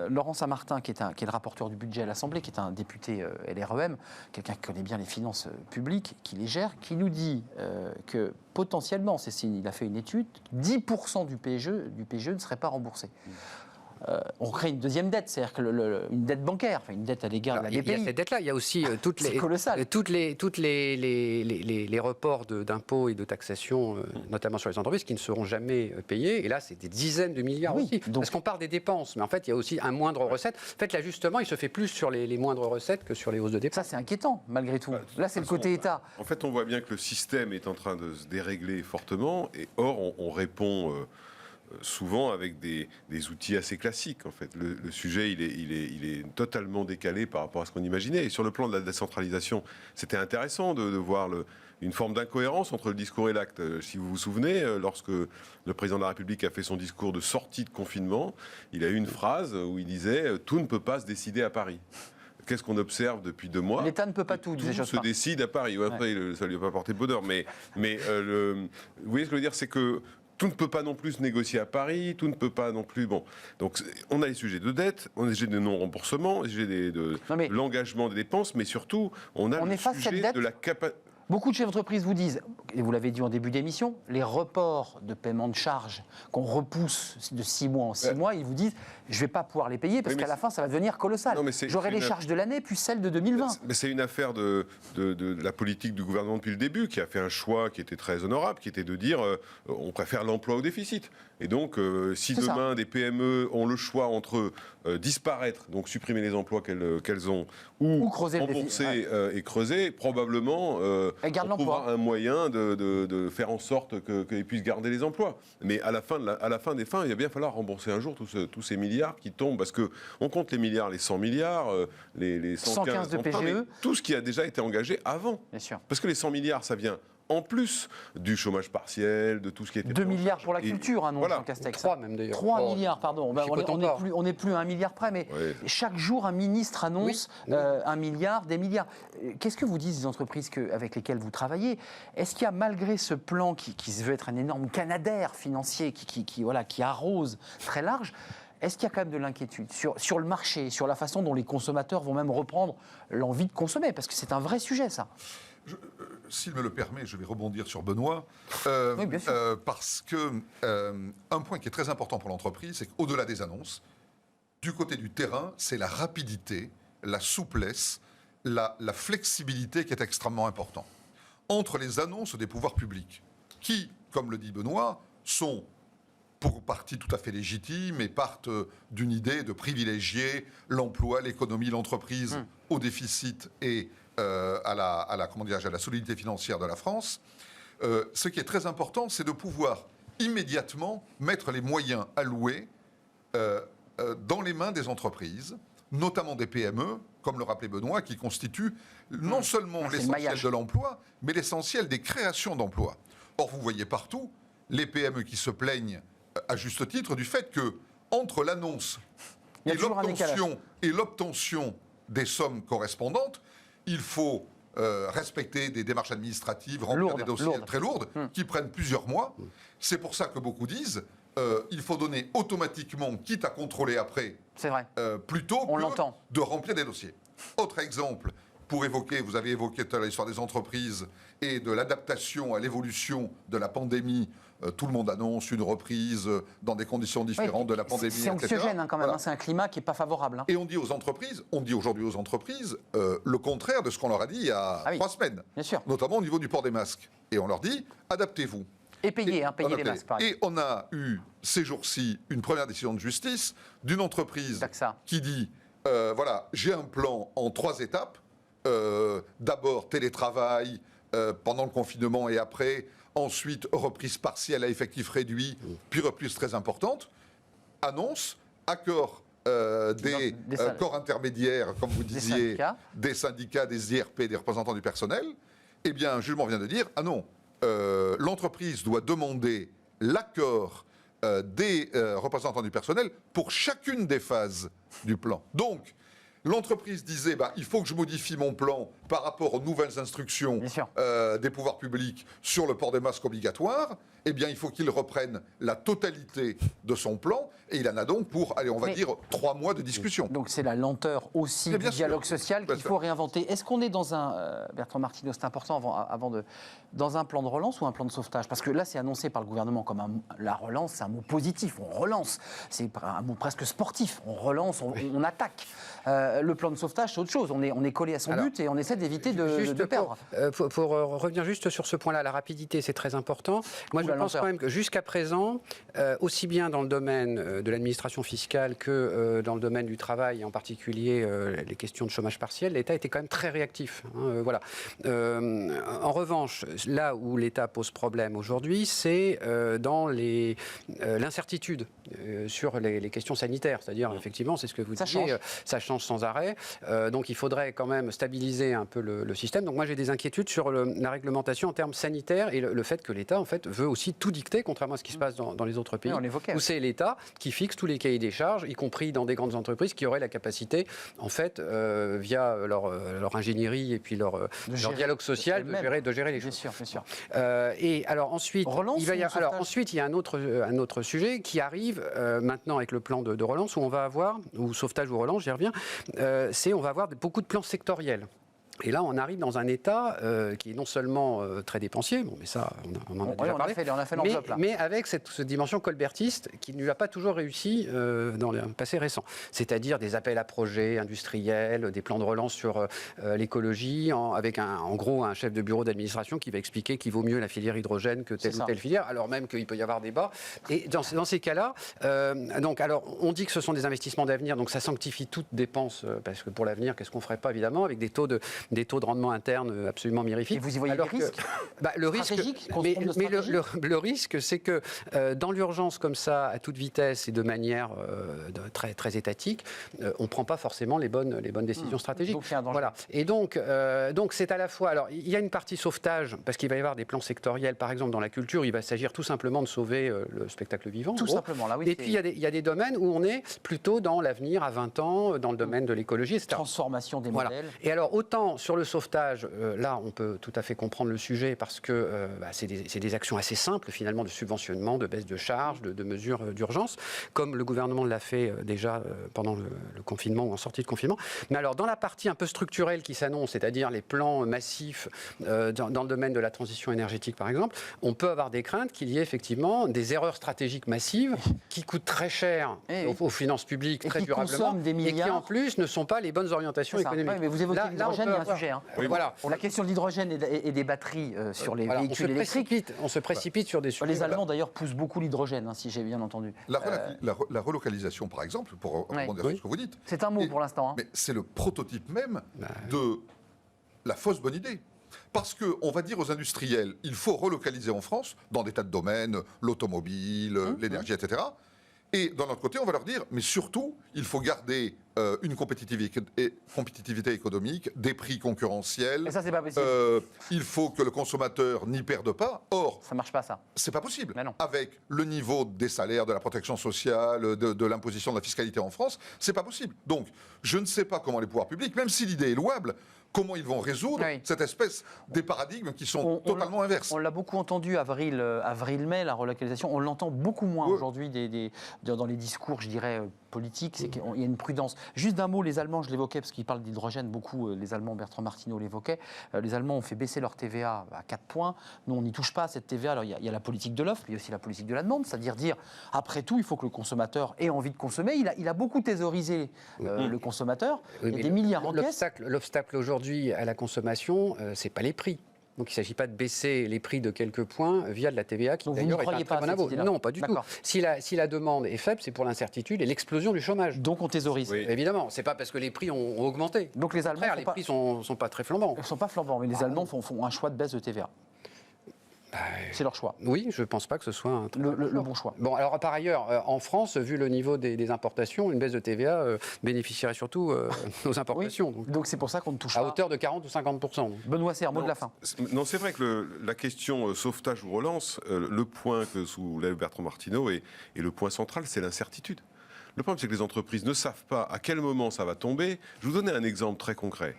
Laurent Saint-Martin, qui est le rapporteur du budget à l'Assemblée, qui est un député LREM, quelqu'un qui connaît bien les finances publiques, qui les gère, qui nous dit que potentiellement, il a fait une étude, 10% du PGE ne serait pas remboursé. On crée une deuxième dette, c'est-à-dire une dette bancaire, une dette à l'égard de la BPI. Il y a cette dette-là, il y a aussi toutes les reports d'impôts et de taxation, notamment sur les entreprises, qui ne seront jamais payés. Et là, c'est des dizaines de milliards aussi. Donc, parce qu'on parle des dépenses, mais en fait, il y a aussi un moindre recette. En fait, l'ajustement, il se fait plus sur les moindres recettes que sur les hausses de dépenses. Ça, c'est inquiétant, malgré tout. Là, c'est le côté État. En fait, on voit bien que le système est en train de se dérégler fortement, et or, on répond... souvent avec des outils assez classiques. En fait, le sujet il est totalement décalé par rapport à ce qu'on imaginait. Et sur le plan de la décentralisation, c'était intéressant de voir une forme d'incohérence entre le discours et l'acte. Si vous vous souvenez, lorsque le président de la République a fait son discours de sortie de confinement, il a eu une phrase où il disait « tout ne peut pas se décider à Paris ». Qu'est-ce qu'on observe depuis 2 mois? L'État ne peut pas tout, disait Jospin. Tout se décide à Paris. Après, ça ne lui a pas porté de bonheur. Mais vous voyez ce que je veux dire, c'est que tout ne peut pas non plus se négocier à Paris, tout ne peut pas non plus... Bon, donc on a les sujets de dette, on a les sujets de non-remboursement, les sujets de l'engagement des dépenses, mais surtout, on a le sujet de la capacité... Beaucoup de chefs d'entreprise vous disent, et vous l'avez dit en début d'émission, les reports de paiement de charges qu'on repousse de 6 mois en 6 mois, ils vous disent, je ne vais pas pouvoir les payer parce qu'à la fin, ça va devenir colossal. J'aurai les charges de l'année plus celles de 2020. Mais c'est une affaire de la politique du gouvernement depuis le début, qui a fait un choix qui était très honorable, qui était de dire, on préfère l'emploi au déficit. Et donc, si demain, des PME ont le choix entre disparaître, donc supprimer les emplois qu'elles ont, ou rembourser et creuser, probablement... on trouvera un moyen de faire en sorte qu'ils puissent garder les emplois. Mais à la fin des fins, il va bien falloir rembourser un jour tous ces milliards qui tombent, parce qu'on compte les milliards, les 100 milliards, les 115 de PGE. Tout ce qui a déjà été engagé avant. Bien sûr. Parce que les 100 milliards, ça vient en plus du chômage partiel, de tout ce qui était... 2 milliards pour la culture, non, Jean Castex. 3 même d'ailleurs. 3 milliards, pardon. On n'est plus à 1 milliard près, mais chaque jour, un ministre annonce 1 milliard, des milliards. Qu'est-ce que vous dites des entreprises avec lesquelles vous travaillez? Est-ce qu'il y a, malgré ce plan qui se veut être un énorme canadaire financier, qui arrose très large, est-ce qu'il y a quand même de l'inquiétude sur le marché, sur la façon dont les consommateurs vont même reprendre l'envie de consommer? Parce que c'est un vrai sujet, ça. S'il me le permet, je vais rebondir sur Benoît, bien sûr. parce que un point qui est très important pour l'entreprise, c'est qu'au-delà des annonces, du côté du terrain, c'est la rapidité, la souplesse, la flexibilité qui est extrêmement importante. Entre les annonces des pouvoirs publics, qui, comme le dit Benoît, sont pour partie tout à fait légitimes et partent d'une idée de privilégier l'emploi, l'économie, l'entreprise au déficit et à la solidité financière de la France. Ce qui est très important, c'est de pouvoir immédiatement mettre les moyens alloués dans les mains des entreprises, notamment des PME, comme le rappelait Benoît, qui constituent non seulement l'essentiel de l'emploi, mais l'essentiel des créations d'emplois. Or, vous voyez partout, les PME qui se plaignent, à juste titre, du fait que entre l'annonce Il y a toujours un décalage. et l'obtention des sommes correspondantes, il faut respecter des démarches administratives, remplir des dossiers très lourdes, qui prennent plusieurs mois. C'est pour ça que beaucoup disent il faut donner automatiquement, quitte à contrôler après, C'est vrai. plutôt On que l'entend. de remplir des dossiers. Autre exemple, pour évoquer, vous avez évoqué tout à l'heure l'histoire des entreprises et de l'adaptation à l'évolution de la pandémie. Tout le monde annonce une reprise dans des conditions différentes de la pandémie, C'est anxiogène quand même, Voilà. hein, c'est un climat qui n'est pas favorable. Et on dit aujourd'hui aux entreprises le contraire de ce qu'on leur a dit il y a 3 semaines. Bien sûr. Notamment au niveau du port des masques. Et on leur dit, adaptez-vous. Et payer les masques, pareil. Et on a eu ces jours-ci une première décision de justice d'une entreprise qui dit, voilà, j'ai un plan en 3 étapes. D'abord télétravail pendant le confinement et après. Ensuite, reprise partielle à effectif réduit, puis reprise très importante. Annonce, accord des corps intermédiaires, comme vous disiez, des syndicats, des IRP, des représentants du personnel. Eh bien, un jugement vient de dire, ah non, l'entreprise doit demander l'accord des représentants du personnel pour chacune des phases du plan. Donc, l'entreprise disait, il faut que je modifie mon plan par rapport aux nouvelles instructions des pouvoirs publics sur le port des masques obligatoire. Eh bien, il faut qu'il reprenne la totalité de son plan. Et il en a donc pour, allez, on va dire, 3 mois de discussion. Donc c'est la lenteur aussi du dialogue social qu'il faut réinventer. Est-ce qu'on est dans un, Bertrand Martineau, c'est important dans un plan de relance ou un plan de sauvetage? Parce que là, c'est annoncé par le gouvernement comme la relance, c'est un mot positif, on relance. C'est un mot presque sportif, on relance, on attaque. Le plan de sauvetage, c'est autre chose. On est collé à son but et on essaie d'éviter de perdre. Pour revenir juste sur ce point-là, la rapidité, c'est très important. Moi, je pense quand même que jusqu'à présent, aussi bien dans le domaine de l'administration fiscale que dans le domaine du travail, en particulier les questions de chômage partiel, l'État était quand même très réactif. Voilà. En revanche, là où l'État pose problème aujourd'hui, c'est dans l'incertitude sur les questions sanitaires. C'est-à-dire, effectivement, c'est ce que vous disiez, ça change sans arrêt. Donc, il faudrait quand même stabiliser un peu le système. Donc, moi, j'ai des inquiétudes sur la réglementation en termes sanitaires et le fait que l'État, en fait, veut aussi tout dicter, contrairement à ce qui se passe dans les autres pays, où c'est l'État qui fixe tous les cahiers des charges, y compris dans des grandes entreprises qui auraient la capacité, en fait, via leur ingénierie et puis leur dialogue social, de gérer les choses. Bien sûr. Et alors ensuite, il y a un autre sujet qui arrive maintenant avec le plan de relance où on va avoir, ou sauvetage ou relance, j'y reviens, on va avoir beaucoup de plans sectoriels. Et là, on arrive dans un État qui est non seulement très dépensier, bon, mais ça, on en a déjà parlé, on a fait l'enveloppe, là. Mais avec cette dimension colbertiste qui ne lui a pas toujours réussi dans le passé récent. C'est-à-dire des appels à projets industriels, des plans de relance sur l'écologie, avec en gros un chef de bureau d'administration qui va expliquer qu'il vaut mieux la filière hydrogène que telle ou telle filière, alors même qu'il peut y avoir débat. Et dans ces cas-là, on dit que ce sont des investissements d'avenir, donc ça sanctifie toute dépense, parce que pour l'avenir, qu'est-ce qu'on ne ferait pas, évidemment, avec des taux de rendement interne absolument mirifiques. Et vous y voyez le risque le risque, le risque, c'est que dans l'urgence comme ça, à toute vitesse et de manière très, très étatique, on ne prend pas forcément les bonnes décisions stratégiques. Donc, il y a un danger. Voilà. Et donc c'est à la fois... Alors, il y a une partie sauvetage, parce qu'il va y avoir des plans sectoriels. Par exemple, dans la culture, il va s'agir tout simplement de sauver le spectacle vivant. Tout simplement, là, oui. Et puis, il y a des domaines où on est plutôt dans l'avenir à 20 ans, dans le domaine de l'écologie, etc. Transformation des modèles. Et alors, autant sur le sauvetage, là, on peut tout à fait comprendre le sujet parce que c'est des actions assez simples, finalement, de subventionnement, de baisse de charges, de mesures d'urgence, comme le gouvernement l'a fait déjà pendant le confinement ou en sortie de confinement. Mais alors, dans la partie un peu structurelle qui s'annonce, c'est-à-dire les plans massifs dans le domaine de la transition énergétique, par exemple, on peut avoir des craintes qu'il y ait effectivement des erreurs stratégiques massives qui coûtent très cher aux finances publiques, très durablement, et qui, en plus, ne sont pas les bonnes orientations économiques. Oui, mais vous évoquez l'hydrogène, il y a un sujet. Voilà. La question de l'hydrogène et des batteries sur les véhicules électriques. On se précipite sur des sujets. Les Allemands, d'ailleurs, poussent beaucoup l'hydrogène, si j'ai bien entendu. La relocalisation, par exemple, pour rebondir sur ce que vous dites. C'est un mot pour l'instant. Mais c'est le prototype même de la fausse bonne idée. Parce qu'on va dire aux industriels, il faut relocaliser en France, dans des tas de domaines, l'automobile, l'énergie, etc. Et d'un autre côté, on va leur dire, mais surtout, il faut garder une compétitivité économique, des prix concurrentiels. Et ça, c'est pas possible. Il faut que le consommateur n'y perde pas. Or, Ça marche pas, ça. c'est pas possible. Mais non. Avec le niveau des salaires, de la protection sociale, de l'imposition, de la fiscalité en France, c'est pas possible. Donc, je ne sais pas comment les pouvoirs publics, même si l'idée est louable, comment ils vont résoudre cette espèce des paradigmes qui sont totalement inverses. On l'a beaucoup entendu avril-mai, la relocalisation. On l'entend beaucoup moins aujourd'hui dans les discours, je dirais, politiques. C'est qu'il y a une prudence. Juste d'un mot, les Allemands, je l'évoquais parce qu'ils parlent d'hydrogène beaucoup. Les Allemands, Bertrand Martineau l'évoquait. Les Allemands ont fait baisser leur TVA à 4 points. Nous, on n'y touche pas à cette TVA. Alors, il y a la politique de l'offre, mais il y a aussi la politique de la demande. C'est-à-dire après tout, il faut que le consommateur ait envie de consommer. Il a beaucoup thésaurisé le consommateur. Il y a des milliards en caisse. L'obstacle aujourd'hui à la consommation, c'est pas les prix. Donc il ne s'agit pas de baisser les prix de quelques points via de la TVA qui d'ailleurs est un très bon impôt. Non, pas du tout. Si la demande est faible, c'est pour l'incertitude et l'explosion du chômage. Donc on thésaurise. Oui. Évidemment, c'est pas parce que les prix ont augmenté. Donc les Allemands, les prix sont pas très flambants. Ils ne sont pas flambants, mais les Allemands font un choix de baisse de TVA. C'est leur choix. Oui, je ne pense pas que ce soit le bon choix. Bon, alors par ailleurs, en France, vu le niveau des importations, une baisse de TVA bénéficierait surtout aux importations. Oui. Donc c'est pour ça qu'on ne touche pas. À hauteur de 40 ou 50%. Benoît Serre, mot de la fin. Non, c'est vrai que la question sauvetage ou relance, le point que soulève Bertrand Martineau et le point central, c'est l'incertitude. Le problème, c'est que les entreprises ne savent pas à quel moment ça va tomber. Je vais vous donner un exemple très concret.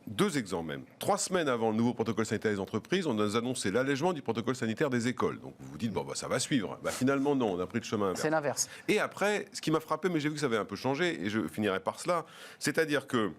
2 exemples même. 3 semaines avant le nouveau protocole sanitaire des entreprises, on nous a annoncé l'allègement du protocole sanitaire des écoles. Donc vous vous dites, ça va suivre. Finalement, non, on a pris le chemin inverse. C'est l'inverse. Et après, ce qui m'a frappé, mais j'ai vu que ça avait un peu changé, et je finirai par cela, c'est-à-dire que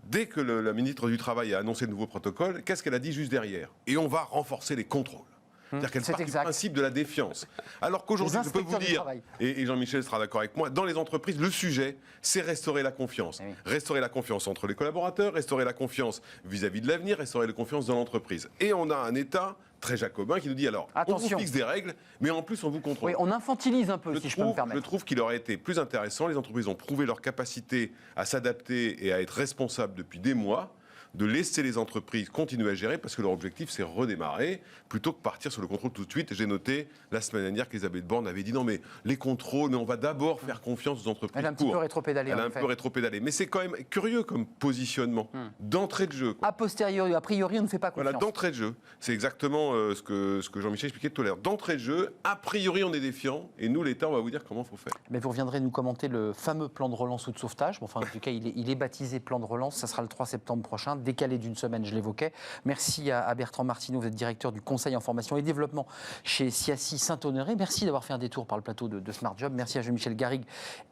dès que la ministre du Travail a annoncé le nouveau protocole, qu'est-ce qu'elle a dit juste derrière? Et on va renforcer les contrôles. C'est-à-dire qu'elle part du principe de la défiance. Alors qu'aujourd'hui, je peux vous dire, et Jean-Michel sera d'accord avec moi, dans les entreprises, le sujet, c'est restaurer la confiance. Oui. Restaurer la confiance entre les collaborateurs, restaurer la confiance vis-à-vis de l'avenir, restaurer la confiance dans l'entreprise. Et on a un État très jacobin qui nous dit, alors, attention, on vous fixe des règles, mais en plus, on vous contrôle. Oui, on infantilise un peu, si je peux me permettre. Je trouve qu'il aurait été plus intéressant, les entreprises ont prouvé leur capacité à s'adapter et à être responsables depuis des mois, de laisser les entreprises continuer à gérer parce que leur objectif c'est redémarrer plutôt que partir sur le contrôle tout de suite. J'ai noté la semaine dernière qu'Elisabeth Borne avait dit non mais les contrôles, mais on va d'abord faire confiance aux entreprises. Elle a un petit peu rétropédalé. Elle a un peu rétropédalé, mais c'est quand même curieux comme positionnement d'entrée de jeu. A posteriori, a priori on ne fait pas confiance. Voilà, d'entrée de jeu, c'est exactement ce que Jean-Michel expliquait tout à l'heure. D'entrée de jeu, a priori on est défiant et nous l'État on va vous dire comment il faut faire. Mais vous reviendrez nous commenter le fameux plan de relance ou de sauvetage. Enfin en tout cas il est baptisé plan de relance, ça sera le 3 septembre prochain, décalé d'une semaine. Je l'évoquais. Merci à Bertrand Martineau, vous êtes directeur du Conseil en formation et développement chez CIACI Saint-Honoré. Merci d'avoir fait un détour par le plateau de Smart Job. Merci à Jean-Michel Garrigue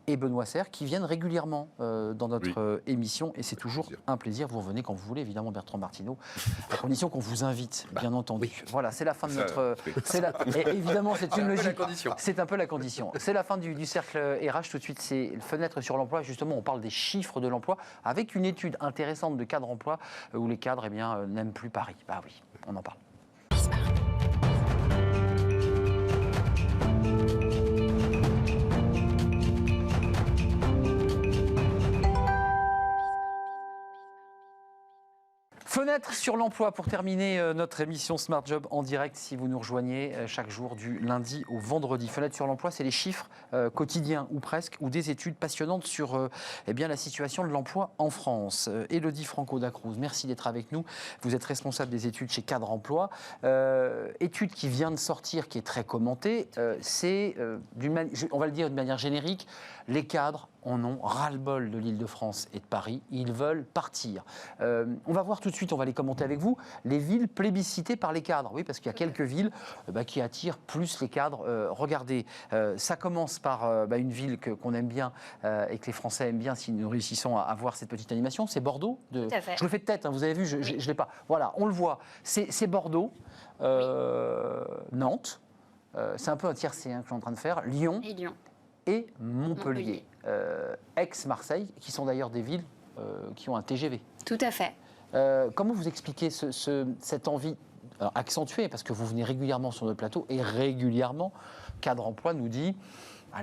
et Benoît Serre qui viennent régulièrement dans notre émission et c'est toujours un plaisir. Vous revenez quand vous voulez, évidemment, Bertrand Martineau, à condition qu'on vous invite, bien entendu. Oui. Voilà, c'est la fin de notre... évidemment, c'est une logique. C'est un peu la condition. C'est la fin du cercle RH. Tout de suite, c'est fenêtre sur l'emploi. Justement, on parle des chiffres de l'emploi avec une étude intéressante de Cadre Emploi où les cadres n'aiment plus Paris. Bah oui, on en parle. Fenêtre sur l'emploi pour terminer notre émission Smart Job en direct si vous nous rejoignez chaque jour du lundi au vendredi. Fenêtre sur l'emploi, c'est les chiffres quotidiens ou presque ou des études passionnantes sur la situation de l'emploi en France. Élodie Franco-Dacruz, merci d'être avec nous. Vous êtes responsable des études chez Cadre Emploi. Étude qui vient de sortir, qui est très commentée, c'est, on va le dire de manière générique, les cadres en ont ras-le-bol de l'Île-de-France et de Paris. Ils veulent partir. On va voir tout de suite, on va les commenter avec vous, les villes plébiscitées par les cadres. Oui, parce qu'il y a quelques villes qui attirent plus les cadres. Regardez, ça commence par une ville qu'on aime bien et que les Français aiment bien si nous réussissons à voir cette petite animation. C'est Bordeaux. Tout à fait. Je le fais de tête, vous avez vu, je ne l'ai pas. Voilà, on le voit. C'est Bordeaux, Nantes. C'est un peu un tiercé que je suis en train de faire. Lyon. Et Montpellier. Aix-Marseille, qui sont d'ailleurs des villes qui ont un TGV. Tout à fait. Comment vous expliquez cette envie accentuée, parce que vous venez régulièrement sur notre plateau, et régulièrement, Cadre Emploi nous dit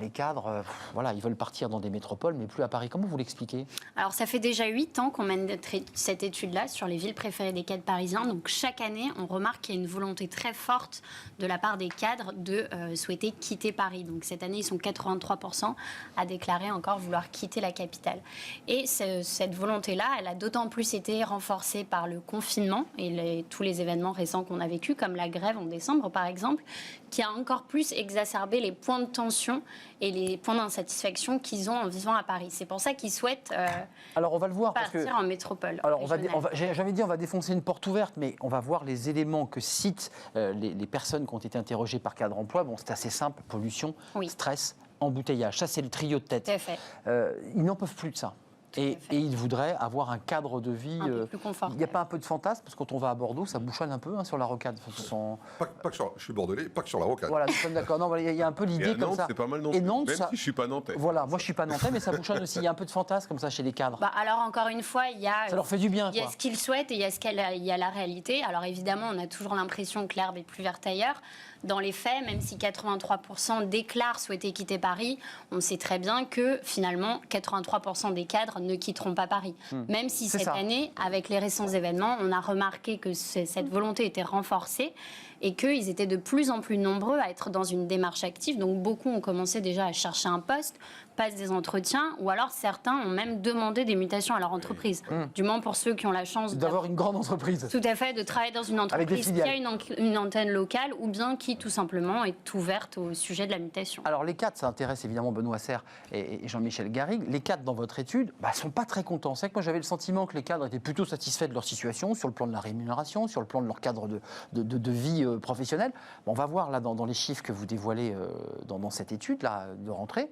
les cadres, voilà, ils veulent partir dans des métropoles, mais plus à Paris. Comment vous l'expliquez? Alors, ça fait déjà 8 ans qu'on mène cette étude-là sur les villes préférées des cadres parisiens. Donc, chaque année, on remarque qu'il y a une volonté très forte de la part des cadres de souhaiter quitter Paris. Donc, cette année, ils sont 83% à déclarer encore vouloir quitter la capitale. Et cette volonté-là, elle a d'autant plus été renforcée par le confinement et tous les événements récents qu'on a vécus, comme la grève en décembre, par exemple, qui a encore plus exacerbé les points de tension et les points d'insatisfaction qu'ils ont en vivant à Paris. C'est pour ça qu'ils souhaitent alors on va le voir, partir en métropole. Alors j'avais dit on va défoncer une porte ouverte, mais on va voir les éléments que citent les personnes qui ont été interrogées par Cadre Emploi. Bon, c'est assez simple, pollution, stress, embouteillage. Ça, c'est le trio de tête. Tout à fait. Ils n'en peuvent plus de ça. Et ils voudraient avoir un cadre de vie un peu plus confortable. Il n'y a pas un peu de fantasme, parce que quand on va à Bordeaux, ça bouchonne un peu sur la rocade. Pas que sur, je suis bordelais, pas que sur la rocade. Voilà, nous sommes d'accord. Non, il y a un peu l'idée comme ça. C'est pas mal non Et plus. Nantes, Même ça... si je suis pas nantais. Voilà, moi je suis pas nantais, mais ça bouchonne aussi. Il y a un peu de fantasme comme ça chez les cadres. Alors encore une fois, il y a... Ça leur fait du bien. Il y a ce qu'ils souhaitent et il y a la réalité. Alors évidemment, on a toujours l'impression que l'herbe est plus verte ailleurs. Dans les faits, même si 83% déclarent souhaiter quitter Paris, on sait très bien que finalement 83% des cadres ne quitteront pas Paris. Même si cette année, avec les récents événements, on a remarqué que cette volonté était renforcée et qu'ils étaient de plus en plus nombreux à être dans une démarche active. Donc beaucoup ont commencé déjà à chercher un poste, passent des entretiens, ou alors certains ont même demandé des mutations à leur entreprise. Du moins pour ceux qui ont la chance d'avoir une grande entreprise. Tout à fait, de travailler dans une entreprise qui a une antenne locale, ou bien qui tout simplement est ouverte au sujet de la mutation. Alors les cadres, ça intéresse évidemment Benoît Serre et Jean-Michel Garrigue. Les cadres dans votre étude ne sont pas très contents. C'est que moi j'avais le sentiment que les cadres étaient plutôt satisfaits de leur situation, sur le plan de la rémunération, sur le plan de leur cadre de vie professionnelle. On va voir là dans les chiffres que vous dévoilez dans cette étude là, de rentrée.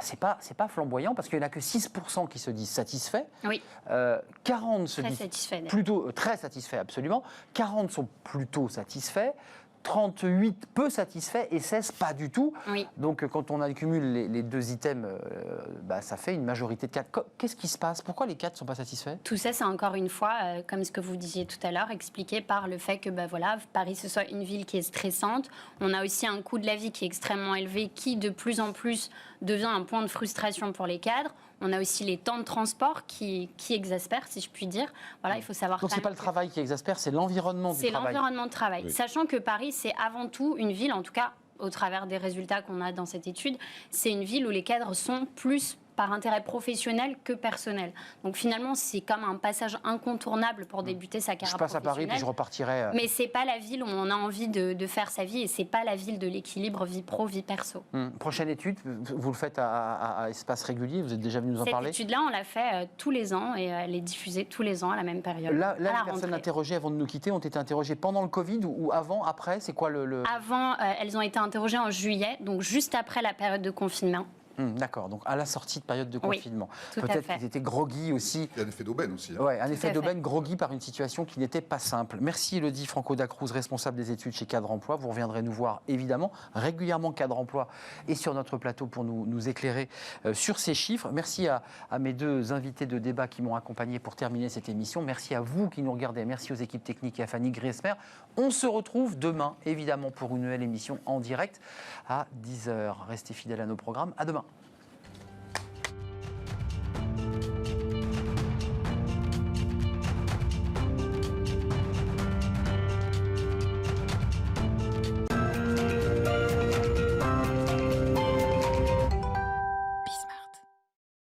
C'est pas flamboyant parce qu'il n'y en a que 6% qui se disent satisfaits. Oui. 40 se très disent satisfaits, plutôt très satisfaits, absolument. 40 sont plutôt satisfaits. 38 peu satisfaits et 16 pas du tout. Oui. Donc quand on accumule les deux items, ça fait une majorité de 4. Qu'est-ce qui se passe? Pourquoi les 4 ne sont pas satisfaits? Tout ça, c'est encore une fois, comme ce que vous disiez tout à l'heure, expliqué par le fait que Paris, ce soit une ville qui est stressante. On a aussi un coût de la vie qui est extrêmement élevé, qui de plus en plus devient un point de frustration pour les cadres. On a aussi les temps de transport qui exaspèrent, si je puis dire. Voilà, il faut savoir. Donc c'est pas le travail qui exaspère, c'est l'environnement du travail. C'est l'environnement de travail. Oui. Sachant que Paris, c'est avant tout une ville, en tout cas au travers des résultats qu'on a dans cette étude, c'est une ville où les cadres sont plus par intérêt professionnel que personnel. Donc finalement, c'est comme un passage incontournable pour débuter sa carrière professionnelle. Je passe à Paris puis je repartirai. Mais c'est pas la ville où on a envie de faire sa vie et c'est pas la ville de l'équilibre vie pro, vie perso. Prochaine étude, vous le faites à espace régulier, vous êtes déjà venu nous en parler? Cette étude-là, on l'a fait tous les ans et elle est diffusée tous les ans à la même période. Là les personnes interrogées avant de nous quitter ont été interrogées pendant le Covid ou avant, après? C'est quoi le... Avant, elles ont été interrogées en juillet, donc juste après la période de confinement. D'accord, donc à la sortie de période de confinement. Oui, peut-être qu'ils étaient groggy aussi. Il y a un effet d'aubaine aussi. Oui, un effet d'aubaine, groggy par une situation qui n'était pas simple. Merci Elodie Franco-Dacruz, responsable des études chez Cadre Emploi. Vous reviendrez nous voir évidemment régulièrement Cadre Emploi et sur notre plateau pour nous éclairer sur ces chiffres. Merci à mes deux invités de débat qui m'ont accompagné pour terminer cette émission. Merci à vous qui nous regardez. Merci aux équipes techniques et à Fanny Griesmer. On se retrouve demain évidemment pour une nouvelle émission en direct à 10h. Restez fidèles à nos programmes. À demain.